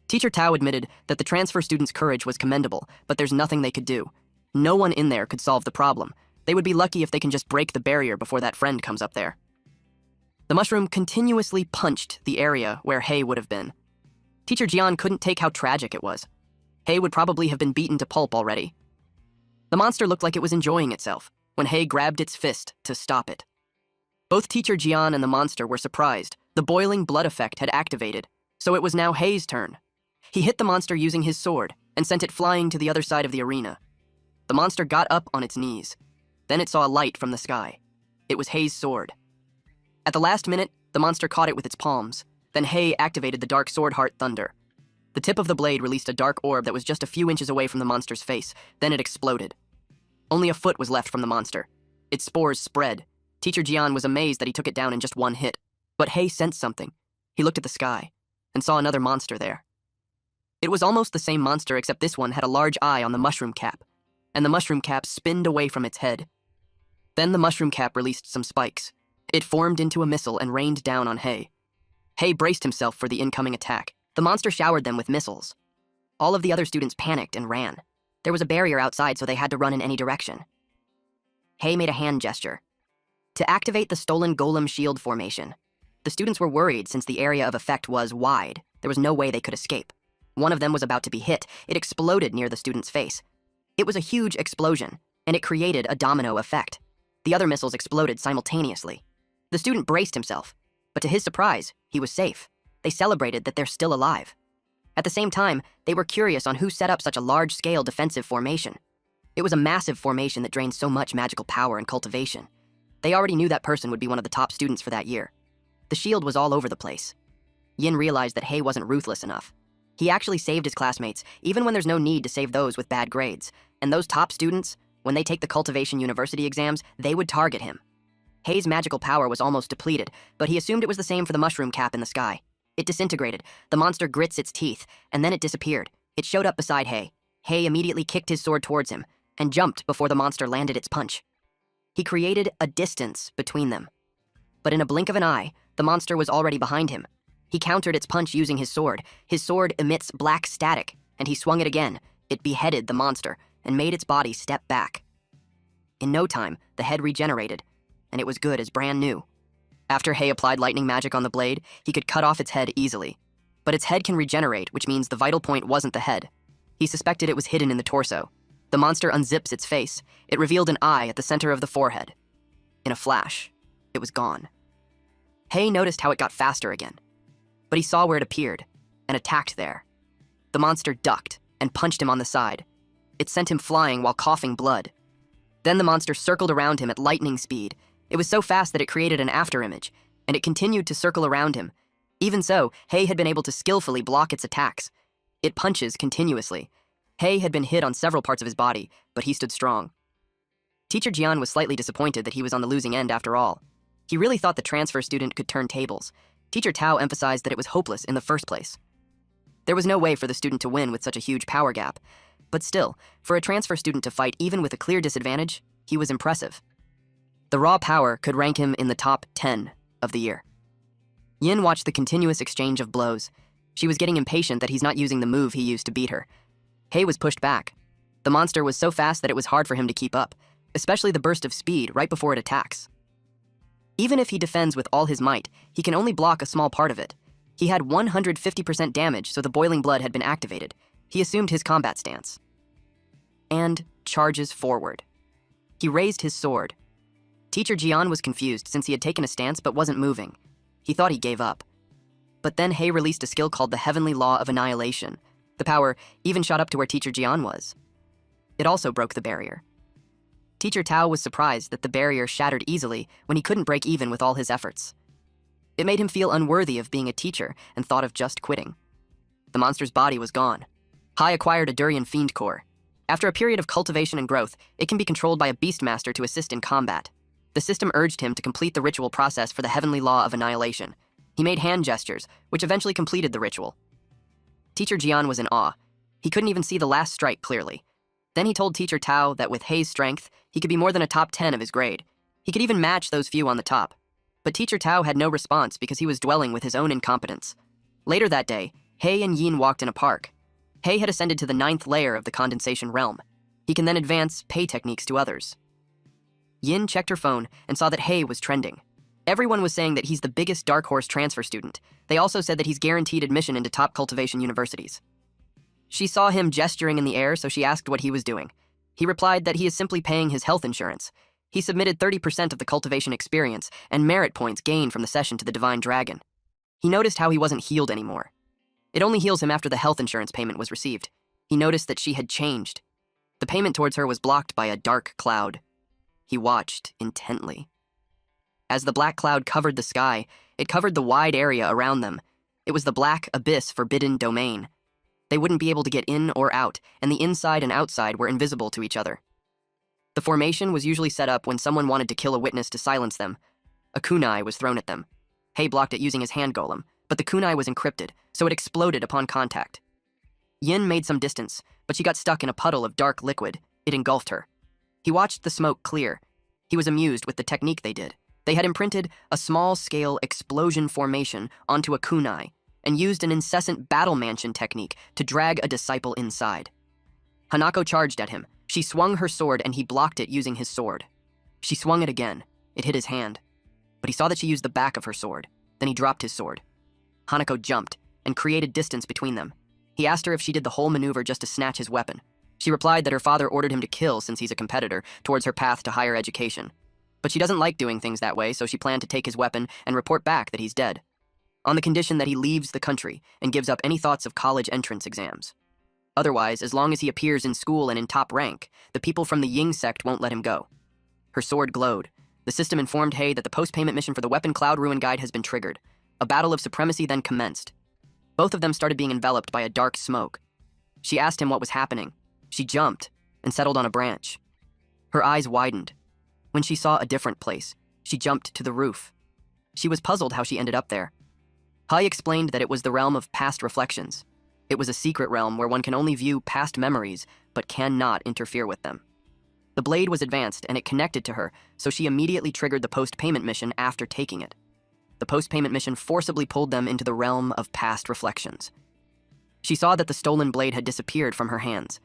Teacher Tao admitted that the transfer student's courage was commendable, but there's nothing they could do. No one in there could solve the problem. They would be lucky if they can just break the barrier before that friend comes up there. The mushroom continuously punched the area where Hei would have been. Teacher Jian couldn't take how tragic it was. Hei would probably have been beaten to pulp already. The monster looked like it was enjoying itself when Hei grabbed its fist to stop it. Both Teacher Jian and the monster were surprised. The boiling blood effect had activated, so it was now Hei's turn. He hit the monster using his sword and sent it flying to the other side of the arena. The monster got up on its knees. Then it saw a light from the sky. It was Hei's sword. At the last minute, the monster caught it with its palms. Then Hei activated the Dark Sword Heart Thunder. The tip of the blade released a dark orb that was just a few inches away from the monster's face. Then it exploded. Only a foot was left from the monster. Its spores spread. Teacher Jian was amazed that he took it down in just one hit. But Hei sensed something. He looked at the sky and saw another monster there. It was almost the same monster, except this one had a large eye on the mushroom cap, and the mushroom cap spinned away from its head. Then the mushroom cap released some spikes. It formed into a missile and rained down on Hei. Hei braced himself for the incoming attack. The monster showered them with missiles. All of the other students panicked and ran. There was a barrier outside, so they had to run in any direction. Hei made a hand gesture to activate the stolen golem shield formation. The students were worried since the area of effect was wide. There was no way they could escape. One of them was about to be hit. It exploded near the student's face. It was a huge explosion, and it created a domino effect. The other missiles exploded simultaneously. The student braced himself, but to his surprise, he was safe. They celebrated that they're still alive. At the same time, they were curious on who set up such a large-scale defensive formation. It was a massive formation that drained so much magical power and cultivation. They already knew that person would be one of the top students for that year. The shield was all over the place. Yin realized that Hei wasn't ruthless enough. He actually saved his classmates, even when there's no need to save those with bad grades. And those top students, when they take the Cultivation University exams, they would target him. Hei's magical power was almost depleted, but he assumed it was the same for the mushroom cap in the sky. It disintegrated. The monster grits its teeth, and then it disappeared. It showed up beside Hei. Hei immediately kicked his sword towards him and jumped before the monster landed its punch. He created a distance between them. But in a blink of an eye, the monster was already behind him. He countered its punch using his sword. His sword emits black static, and he swung it again. It beheaded the monster and made its body step back. In no time, the head regenerated, and it was good as brand new. After Hei applied lightning magic on the blade, he could cut off its head easily. But its head can regenerate, which means the vital point wasn't the head. He suspected it was hidden in the torso. The monster unzips its face. It revealed an eye at the center of the forehead. In a flash, it was gone. Hei noticed how it got faster again. But he saw where it appeared, and attacked there. The monster ducked and punched him on the side. It sent him flying while coughing blood. Then the monster circled around him at lightning speed. It was so fast that it created an afterimage, and it continued to circle around him. Even so, Hei had been able to skillfully block its attacks. It punches continuously. Hei had been hit on several parts of his body, but he stood strong. Teacher Jian was slightly disappointed that he was on the losing end after all. He really thought the transfer student could turn tables. Teacher Tao emphasized that it was hopeless in the first place. There was no way for the student to win with such a huge power gap. But still, for a transfer student to fight even with a clear disadvantage, he was impressive. The raw power could rank him in the top 10 of the year. Yin watched the continuous exchange of blows. She was getting impatient that he's not using the move he used to beat her. Hei was pushed back. The monster was so fast that it was hard for him to keep up, especially the burst of speed right before it attacks. Even if he defends with all his might, he can only block a small part of it. He had 150% damage, so the boiling blood had been activated. He assumed his combat stance. And charges forward. He raised his sword. Teacher Jian was confused since he had taken a stance but wasn't moving. He thought he gave up. But then Hei released a skill called the Heavenly Law of Annihilation. The power even shot up to where Teacher Jian was. It also broke the barrier. Teacher Tao was surprised that the barrier shattered easily when he couldn't break even with all his efforts. It made him feel unworthy of being a teacher and thought of just quitting. The monster's body was gone. Hei acquired a Durian Fiend Core. After a period of cultivation and growth, it can be controlled by a Beastmaster to assist in combat. The system urged him to complete the ritual process for the Heavenly Law of Annihilation. He made hand gestures, which eventually completed the ritual. Teacher Jian was in awe. He couldn't even see the last strike clearly. Then he told Teacher Tao that with Hei's strength, he could be more than a top 10 of his grade. He could even match those few on the top. But Teacher Tao had no response because he was dwelling with his own incompetence. Later that day, Hei and Yin walked in a park. Hei had ascended to the 9th layer of the condensation realm. He can then advance pay techniques to others. Yin checked her phone and saw that Hei was trending. Everyone was saying that he's the biggest Dark Horse transfer student. They also said that he's guaranteed admission into top cultivation universities. She saw him gesturing in the air, so she asked what he was doing. He replied that he is simply paying his health insurance. He submitted 30% of the cultivation experience and merit points gained from the session to the Divine Dragon. He noticed how he wasn't healed anymore. It only heals him after the health insurance payment was received. He noticed that she had changed. The payment towards her was blocked by a dark cloud. He watched intently. As the black cloud covered the sky, it covered the wide area around them. It was the black abyss forbidden domain. They wouldn't be able to get in or out, and the inside and outside were invisible to each other. The formation was usually set up when someone wanted to kill a witness to silence them. A kunai was thrown at them. Hei blocked it using his hand golem, but the kunai was encrypted, so it exploded upon contact. Yin made some distance, but she got stuck in a puddle of dark liquid. It engulfed her. He watched the smoke clear. He was amused with the technique they did. They had imprinted a small-scale explosion formation onto a kunai and used an incessant battle mansion technique to drag a disciple inside. Hanako charged at him. She swung her sword and he blocked it using his sword. She swung it again. It hit his hand. But he saw that she used the back of her sword. Then he dropped his sword. Hanako jumped and created distance between them. He asked her if she did the whole maneuver just to snatch his weapon. She replied that her father ordered him to kill since he's a competitor towards her path to higher education. But she doesn't like doing things that way, so she planned to take his weapon and report back that he's dead, on the condition that he leaves the country and gives up any thoughts of college entrance exams. Otherwise, as long as he appears in school and in top rank, the people from the Ying sect won't let him go. Her sword glowed. The system informed Hei that the post-payment mission for the Weapon Cloud Ruin Guide has been triggered. A battle of supremacy then commenced. Both of them started being enveloped by a dark smoke. She asked him what was happening. She jumped and settled on a branch. Her eyes widened. When she saw a different place, she jumped to the roof. She was puzzled how she ended up there. Hai explained that it was the realm of past reflections. It was a secret realm where one can only view past memories, but cannot interfere with them. The blade was advanced and it connected to her, so she immediately triggered the post-payment mission after taking it. The post-payment mission forcibly pulled them into the realm of past reflections. She saw that the stolen blade had disappeared from her hands.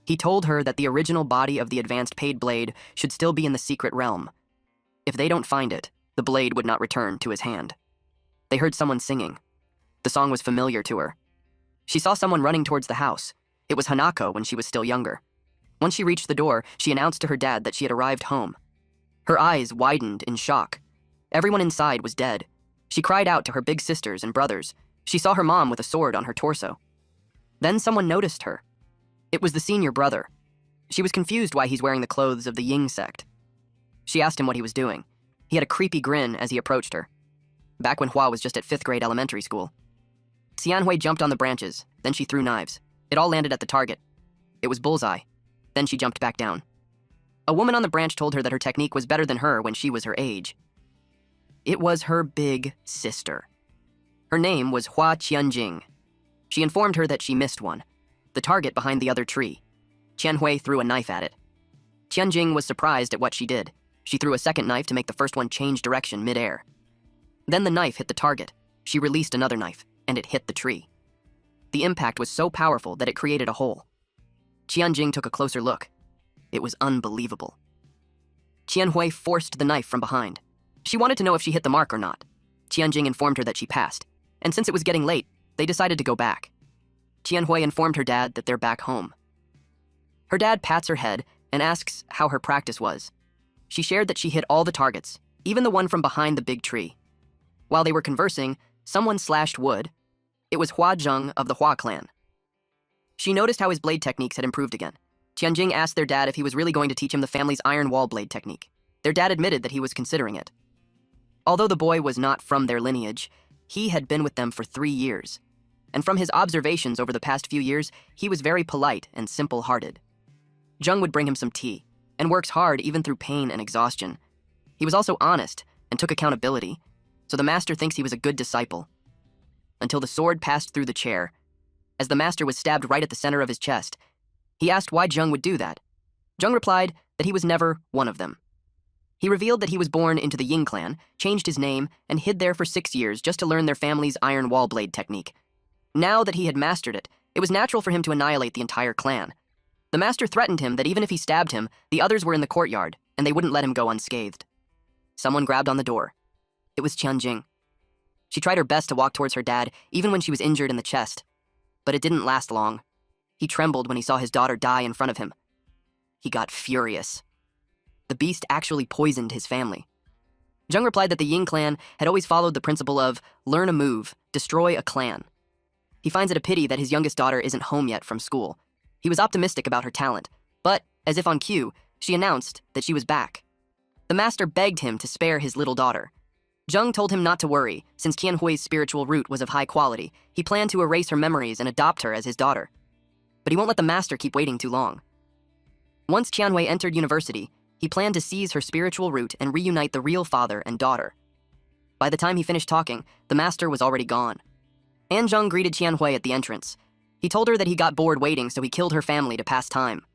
He told her that the original body of the advanced paid blade should still be in the secret realm. If they don't find it, the blade would not return to his hand. They heard someone singing. The song was familiar to her. She saw someone running towards the house. It was Hanako when she was still younger. Once she reached the door, she announced to her dad that she had arrived home. Her eyes widened in shock. Everyone inside was dead. She cried out to her big sisters and brothers. She saw her mom with a sword on her torso. Then someone noticed her. It was the senior brother. She was confused why he's wearing the clothes of the Ying sect. She asked him what he was doing. He had a creepy grin as he approached her. Back when Hua was just at 5th grade elementary school. Xianhui jumped on the branches, then she threw knives. It all landed at the target. It was bullseye. Then she jumped back down. A woman on the branch told her that her technique was better than her when she was her age. It was her big sister. Her name was Hua Qianjing. She informed her that she missed one, the target behind the other tree. Qianhui threw a knife at it. Qianjing was surprised at what she did. She threw a second knife to make the first one change direction mid-air. Then the knife hit the target. She released another knife, and it hit the tree. The impact was so powerful that it created a hole. Qianjing took a closer look. It was unbelievable. Qianhui forced the knife from behind. She wanted to know if she hit the mark or not. Qianjing informed her that she passed, and since it was getting late, they decided to go back. Qianhui informed her dad that they're back home. Her dad pats her head and asks how her practice was. She shared that she hit all the targets, even the one from behind the big tree. While they were conversing, someone slashed wood. It was Hua Zheng of the Hua clan. She noticed how his blade techniques had improved again. Qianjing asked their dad if he was really going to teach him the family's iron wall blade technique. Their dad admitted that he was considering it. Although the boy was not from their lineage, he had been with them for 3 years. And from his observations over the past few years, he was very polite and simple-hearted. Zheng would bring him some tea, and works hard even through pain and exhaustion. He was also honest and took accountability, so the master thinks he was a good disciple. Until the sword passed through the chair. As the master was stabbed right at the center of his chest, he asked why Zheng would do that. Zheng replied that he was never one of them. He revealed that he was born into the Ying clan, changed his name, and hid there for 6 years just to learn their family's iron wall blade technique. Now that he had mastered it, it was natural for him to annihilate the entire clan. The master threatened him that even if he stabbed him, the others were in the courtyard, and they wouldn't let him go unscathed. Someone grabbed on the door. It was Tianjing. She tried her best to walk towards her dad, even when she was injured in the chest. But it didn't last long. He trembled when he saw his daughter die in front of him. He got furious. The beast actually poisoned his family. Zheng replied that the Ying clan had always followed the principle of learn a move, destroy a clan. He finds it a pity that his youngest daughter isn't home yet from school. He was optimistic about her talent, but, as if on cue, she announced that she was back. The master begged him to spare his little daughter. Zheng told him not to worry, since Tianhui's spiritual root was of high quality. He planned to erase her memories and adopt her as his daughter. But he won't let the master keep waiting too long. Once Tianhui entered university, he planned to seize her spiritual root and reunite the real father and daughter. By the time he finished talking, the master was already gone. An Zheng greeted Tianhui at the entrance. He told her that he got bored waiting, so he killed her family to pass time.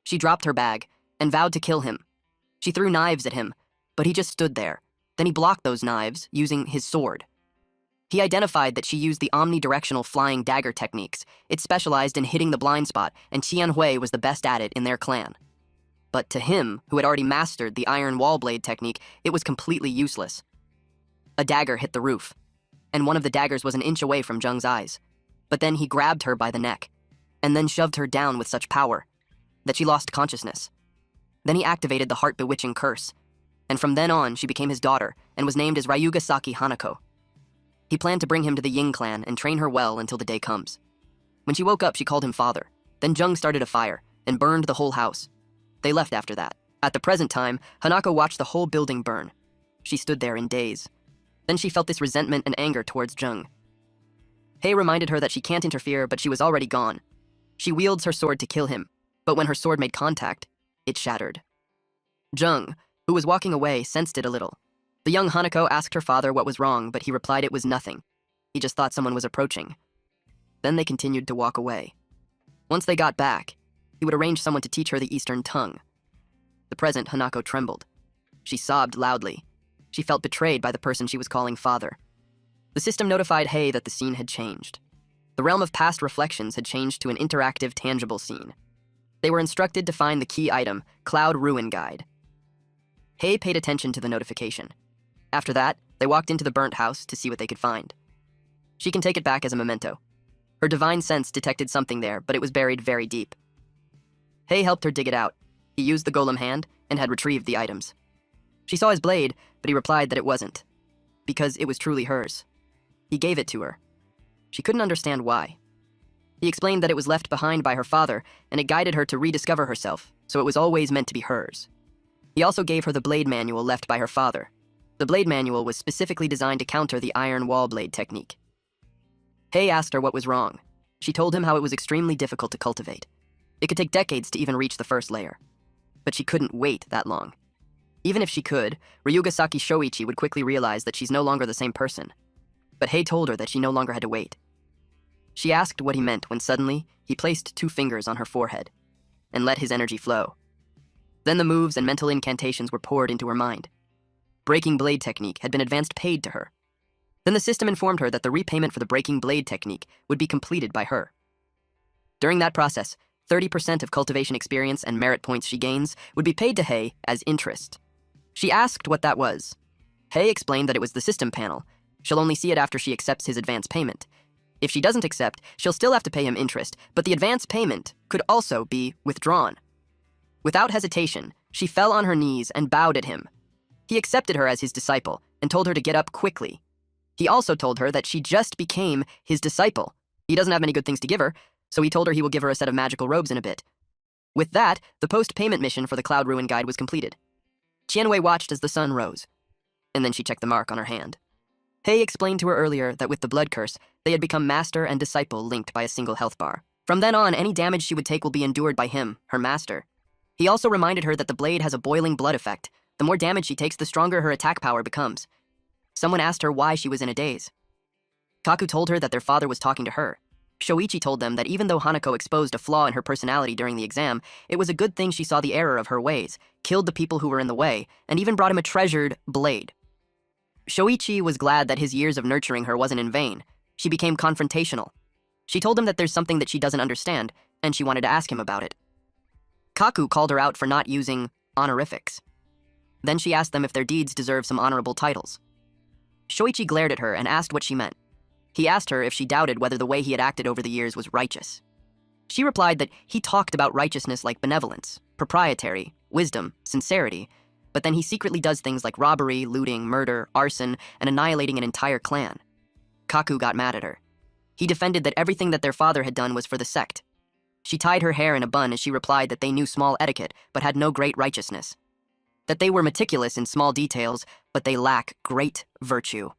She dropped her bag and vowed to kill him. She threw knives at him, but he just stood there. Then he blocked those knives using his sword. He identified that she used the omnidirectional flying dagger techniques. It specialized in hitting the blind spot, and Tianhui was the best at it in their clan. But to him, who had already mastered the iron wall blade technique, it was completely useless. A dagger hit the roof, and one of the daggers was an inch away from Zheng's eyes. But then he grabbed her by the neck, and then shoved her down with such power that she lost consciousness. Then he activated the heart-bewitching curse, and from then on she became his daughter and was named as Ryuga Saki Hanako. He planned to bring him to the Ying clan and train her well until the day comes. When she woke up, she called him father. Then Zheng started a fire and burned the whole house. They left after that. At the present time, Hanako watched the whole building burn. She stood there in daze. Then she felt this resentment and anger towards Zheng. Hei reminded her that she can't interfere, but she was already gone. She wields her sword to kill him, but when her sword made contact, it shattered. Zheng, who was walking away, sensed it a little. The young Hanako asked her father what was wrong, but he replied it was nothing. He just thought someone was approaching. Then they continued to walk away. Once they got back, he would arrange someone to teach her the Eastern tongue. The present Hanako trembled. She sobbed loudly. She felt betrayed by the person she was calling father. The system notified Hei that the scene had changed. The realm of past reflections had changed to an interactive, tangible scene. They were instructed to find the key item, Cloud Ruin Guide. Hei paid attention to the notification. After that, they walked into the burnt house to see what they could find. She can take it back as a memento. Her divine sense detected something there, but it was buried very deep. Hei helped her dig it out. He used the golem hand and had retrieved the items. She saw his blade, but he replied that it wasn't, because it was truly hers. He gave it to her. She couldn't understand why. He explained that it was left behind by her father, and it guided her to rediscover herself, so it was always meant to be hers. He also gave her the blade manual left by her father. The blade manual was specifically designed to counter the iron wall blade technique. Hei asked her what was wrong. She told him how it was extremely difficult to cultivate. It could take decades to even reach the first layer. But she couldn't wait that long. Even if she could, Ryuga Saki Shoichi would quickly realize that she's no longer the same person. But Hei told her that she no longer had to wait. She asked what he meant when suddenly he placed 2 fingers on her forehead and let his energy flow. Then the moves and mental incantations were poured into her mind. Breaking blade technique had been advanced paid to her. Then the system informed her that the repayment for the breaking blade technique would be completed by her. During that process, 30% of cultivation experience and merit points she gains would be paid to Hei as interest. She asked what that was. Hei explained that it was the system panel. She'll only see it after she accepts his advance payment. If she doesn't accept, she'll still have to pay him interest, but the advance payment could also be withdrawn. Without hesitation, she fell on her knees and bowed at him. He accepted her as his disciple and told her to get up quickly. He also told her that she just became his disciple. He doesn't have many good things to give her, so he told her he will give her a set of magical robes in a bit. With that, the post-payment mission for the Cloud Ruin Guide was completed. Tianhui watched as the sun rose, and then she checked the mark on her hand. Hei explained to her earlier that with the blood curse, they had become master and disciple linked by a single health bar. From then on, any damage she would take will be endured by him, her master. He also reminded her that the blade has a boiling blood effect. The more damage she takes, the stronger her attack power becomes. Someone asked her why she was in a daze. Kaku told her that their father was talking to her. Shoichi told them that even though Hanako exposed a flaw in her personality during the exam, it was a good thing she saw the error of her ways, killed the people who were in the way, and even brought him a treasured blade. Shoichi was glad that his years of nurturing her wasn't in vain. She became confrontational. She told him that there's something that she doesn't understand, and she wanted to ask him about it. Kaku called her out for not using honorifics. Then she asked them if their deeds deserve some honorable titles. Shoichi glared at her and asked what she meant. He asked her if she doubted whether the way he had acted over the years was righteous. She replied that he talked about righteousness like benevolence, proprietary, wisdom, sincerity, but then he secretly does things like robbery, looting, murder, arson, and annihilating an entire clan. Kaku got mad at her. He defended that everything that their father had done was for the sect. She tied her hair in a bun as she replied that they knew small etiquette but had no great righteousness. That they were meticulous in small details, but they lack great virtue.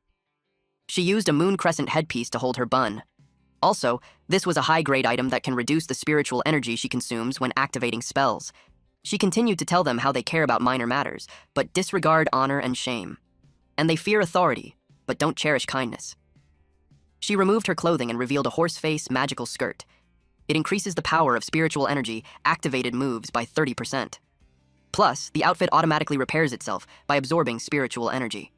She used a moon crescent headpiece to hold her bun. Also, this was a high-grade item that can reduce the spiritual energy she consumes when activating spells. She continued to tell them how they care about minor matters, but disregard honor and shame. And they fear authority, but don't cherish kindness. She removed her clothing and revealed a horse-face magical skirt. It increases the power of spiritual energy activated moves by 30%. Plus, the outfit automatically repairs itself by absorbing spiritual energy.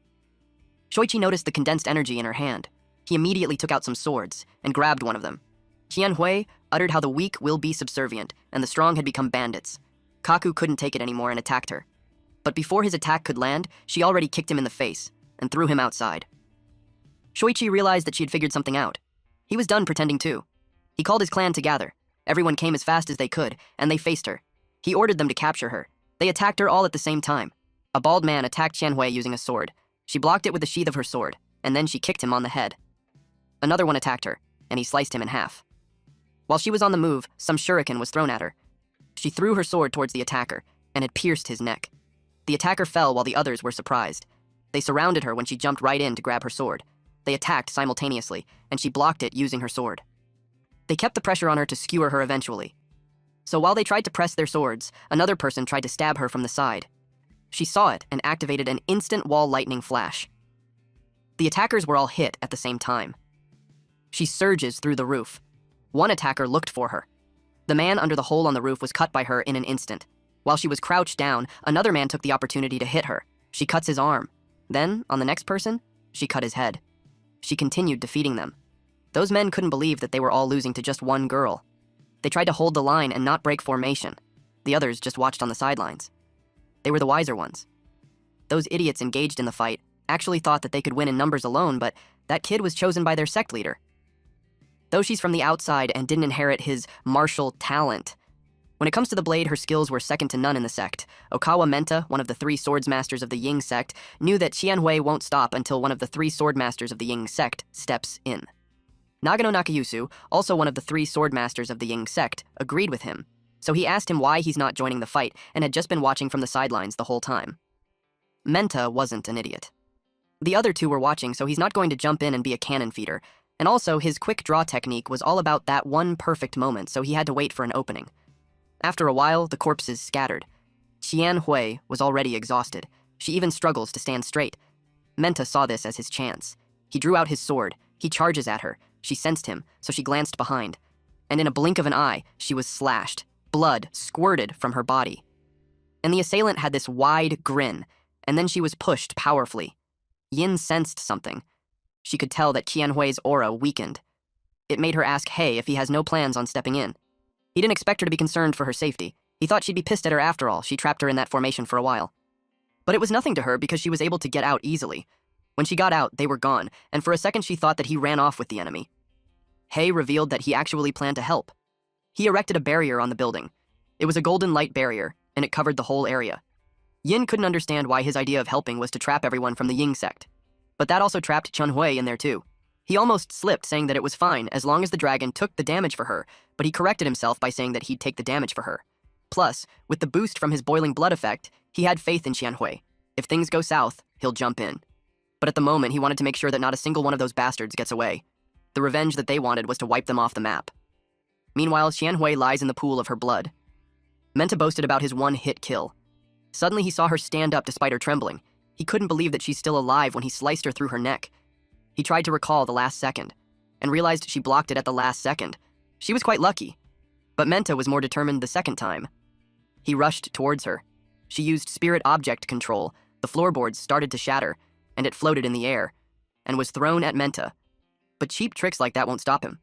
Shoichi noticed the condensed energy in her hand. He immediately took out some swords and grabbed one of them. Qianhui uttered how the weak will be subservient and the strong had become bandits. Kaku couldn't take it anymore and attacked her. But before his attack could land, she already kicked him in the face and threw him outside. Shoichi realized that she had figured something out. He was done pretending too. He called his clan to gather. Everyone came as fast as they could, and they faced her. He ordered them to capture her. They attacked her all at the same time. A bald man attacked Qianhui using a sword. She blocked it with the sheath of her sword, and then she kicked him on the head. Another one attacked her, and he sliced him in half. While she was on the move, some shuriken was thrown at her. She threw her sword towards the attacker, and it pierced his neck. The attacker fell while the others were surprised. They surrounded her when she jumped right in to grab her sword. They attacked simultaneously, and she blocked it using her sword. They kept the pressure on her to skewer her eventually. So while they tried to press their swords, another person tried to stab her from the side. She saw it and activated an instant wall lightning flash. The attackers were all hit at the same time. She surges through the roof. One attacker looked for her. The man under the hole on the roof was cut by her in an instant. While she was crouched down, another man took the opportunity to hit her. She cuts his arm. Then, on the next person, she cut his head. She continued defeating them. Those men couldn't believe that they were all losing to just one girl. They tried to hold the line and not break formation. The others just watched on the sidelines. They were the wiser ones. Those idiots engaged in the fight actually thought that they could win in numbers alone, but that kid was chosen by their sect leader. Though she's from the outside and didn't inherit his martial talent, when it comes to the blade, her skills were second to none in the sect. Okawa Menta, one of the 3 swordsmasters of the Ying sect, knew that Qianhui won't stop until one of the 3 swordmasters of the Ying sect steps in. Nagano Nakayusu, also one of the 3 swordmasters of the Ying sect, agreed with him, so he asked him why he's not joining the fight and had just been watching from the sidelines the whole time. Menta wasn't an idiot. The other 2 were watching, so he's not going to jump in and be a cannon feeder, and also his quick draw technique was all about that one perfect moment, so he had to wait for an opening. After a while, the corpses scattered. Qianhui was already exhausted. She even struggles to stand straight. Menta saw this as his chance. He drew out his sword. He charges at her. She sensed him, so she glanced behind. And in a blink of an eye, she was slashed. Blood squirted from her body. And the assailant had this wide grin, and then she was pushed powerfully. Yin sensed something. She could tell that Qianhui's aura weakened. It made her ask Hei if he has no plans on stepping in. He didn't expect her to be concerned for her safety. He thought she'd be pissed at her after all. She trapped her in that formation for a while. But it was nothing to her because she was able to get out easily. When she got out, they were gone, and for a second she thought that he ran off with the enemy. Hei revealed that he actually planned to help. He erected a barrier on the building. It was a golden light barrier, and it covered the whole area. Yin couldn't understand why his idea of helping was to trap everyone from the Ying sect. But that also trapped Qianhui in there too. He almost slipped, saying that it was fine as long as the dragon took the damage for her, but he corrected himself by saying that he'd take the damage for her. Plus, with the boost from his boiling blood effect, he had faith in Qianhui. If things go south, he'll jump in. But at the moment, he wanted to make sure that not a single one of those bastards gets away. The revenge that they wanted was to wipe them off the map. Meanwhile, Qianhui lies in the pool of her blood. Menta boasted about his one-hit kill. Suddenly, he saw her stand up despite her trembling. He couldn't believe that she's still alive when he sliced her through her neck. He tried to recall the last second. and realized she blocked it at the last second. She was quite lucky. But Menta was more determined the second time. He rushed towards her. She used spirit object control. The floorboards started to shatter, and it floated in the air, and was thrown at Menta. But cheap tricks like that won't stop him.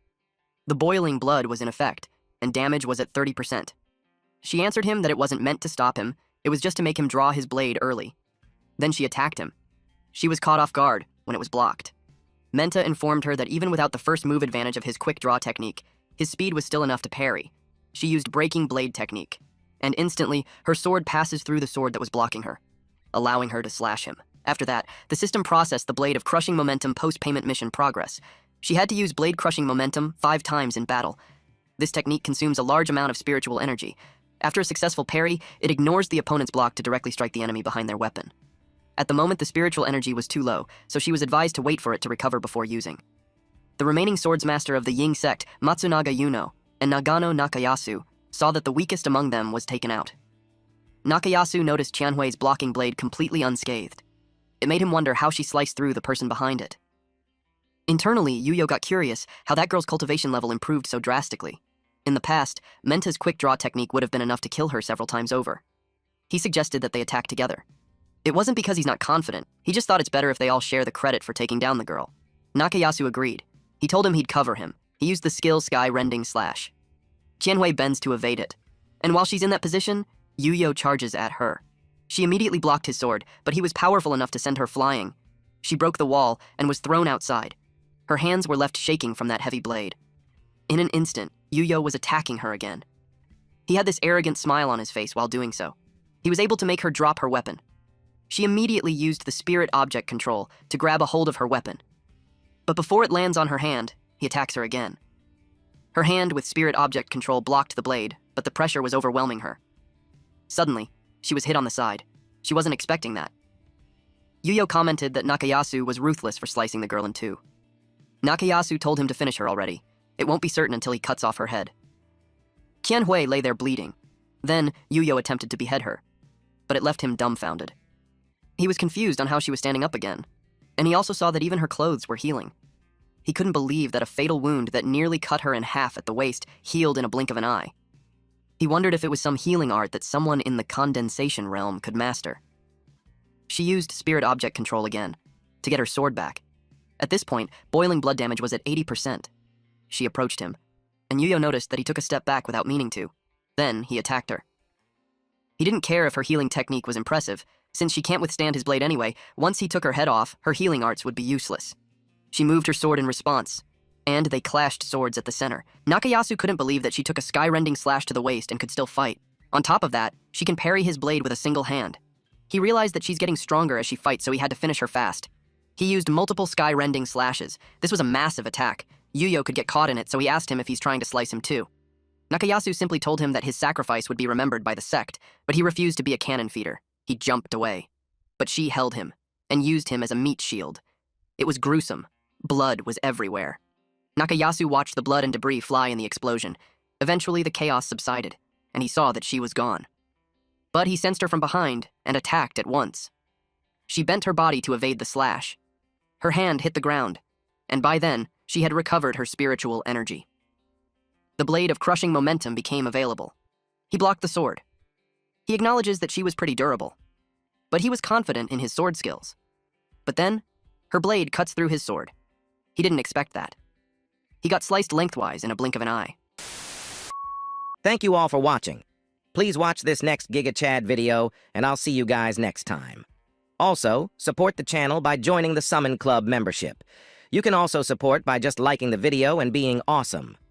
The boiling blood was in effect, and damage was at 30%. She answered him that it wasn't meant to stop him, it was just to make him draw his blade early. Then she attacked him. She was caught off guard when it was blocked. Menta informed her that even without the first move advantage of his quick draw technique, his speed was still enough to parry. She used breaking blade technique, and instantly, her sword passes through the sword that was blocking her, allowing her to slash him. After that, the system processed the blade of crushing momentum post-payment mission progress. She had to use blade crushing momentum 5 times in battle. This technique consumes a large amount of spiritual energy. After a successful parry, it ignores the opponent's block to directly strike the enemy behind their weapon. At the moment, the spiritual energy was too low, so she was advised to wait for it to recover before using. The remaining swordsmaster of the Ying sect, Matsunaga Yuno, and Nagano Nakayasu, saw that the weakest among them was taken out. Nakayasu noticed Qianhui's blocking blade completely unscathed. It made him wonder how she sliced through the person behind it. Internally, Yuyo got curious how that girl's cultivation level improved so drastically. In the past, Menta's quick draw technique would have been enough to kill her several times over. He suggested that they attack together. It wasn't because he's not confident, he just thought it's better if they all share the credit for taking down the girl. Nakayasu agreed. He told him he'd cover him. He used the skill Sky Rending Slash. Qianhui bends to evade it. And while she's in that position, Yuyo charges at her. She immediately blocked his sword, but he was powerful enough to send her flying. She broke the wall and was thrown outside. Her hands were left shaking from that heavy blade. In an instant, Yuyo was attacking her again. He had this arrogant smile on his face while doing so. He was able to make her drop her weapon. She immediately used the spirit object control to grab a hold of her weapon. But before it lands on her hand, he attacks her again. Her hand with spirit object control blocked the blade, but the pressure was overwhelming her. Suddenly, she was hit on the side. She wasn't expecting that. Yuyo commented that Nakayasu was ruthless for slicing the girl in two. Nakayasu told him to finish her already. It won't be certain until he cuts off her head. Qianhui lay there bleeding. Then, Yuyo attempted to behead her, but it left him dumbfounded. He was confused on how she was standing up again, and he also saw that even her clothes were healing. He couldn't believe that a fatal wound that nearly cut her in half at the waist healed in a blink of an eye. He wondered if it was some healing art that someone in the condensation realm could master. She used spirit object control again, to get her sword back. At this point, boiling blood damage was at 80%. She approached him, and Yuyo noticed that he took a step back without meaning to. Then he attacked her. He didn't care if her healing technique was impressive. Since she can't withstand his blade anyway, once he took her head off, her healing arts would be useless. She moved her sword in response, and they clashed swords at the center. Nakayasu couldn't believe that she took a sky-rending slash to the waist and could still fight. On top of that, she can parry his blade with a single hand. He realized that she's getting stronger as she fights, so he had to finish her fast. He used multiple sky-rending slashes. This was a massive attack. Yuyo could get caught in it, so he asked him if he's trying to slice him too. Nakayasu simply told him that his sacrifice would be remembered by the sect, but he refused to be a cannon feeder. He jumped away. But she held him, and used him as a meat shield. It was gruesome. Blood was everywhere. Nakayasu watched the blood and debris fly in the explosion. Eventually, the chaos subsided, and he saw that she was gone. But he sensed her from behind and attacked at once. She bent her body to evade the slash. Her hand hit the ground, and by then, she had recovered her spiritual energy. The blade of crushing momentum became available. He blocked the sword. He acknowledges that she was pretty durable, but he was confident in his sword skills. But then, her blade cuts through his sword. He didn't expect that. He got sliced lengthwise in a blink of an eye. Thank you all for watching. Please watch this next Giga Chad video, and I'll see you guys next time. Also, support the channel by joining the Summon Club membership. You can also support by just liking the video and being awesome.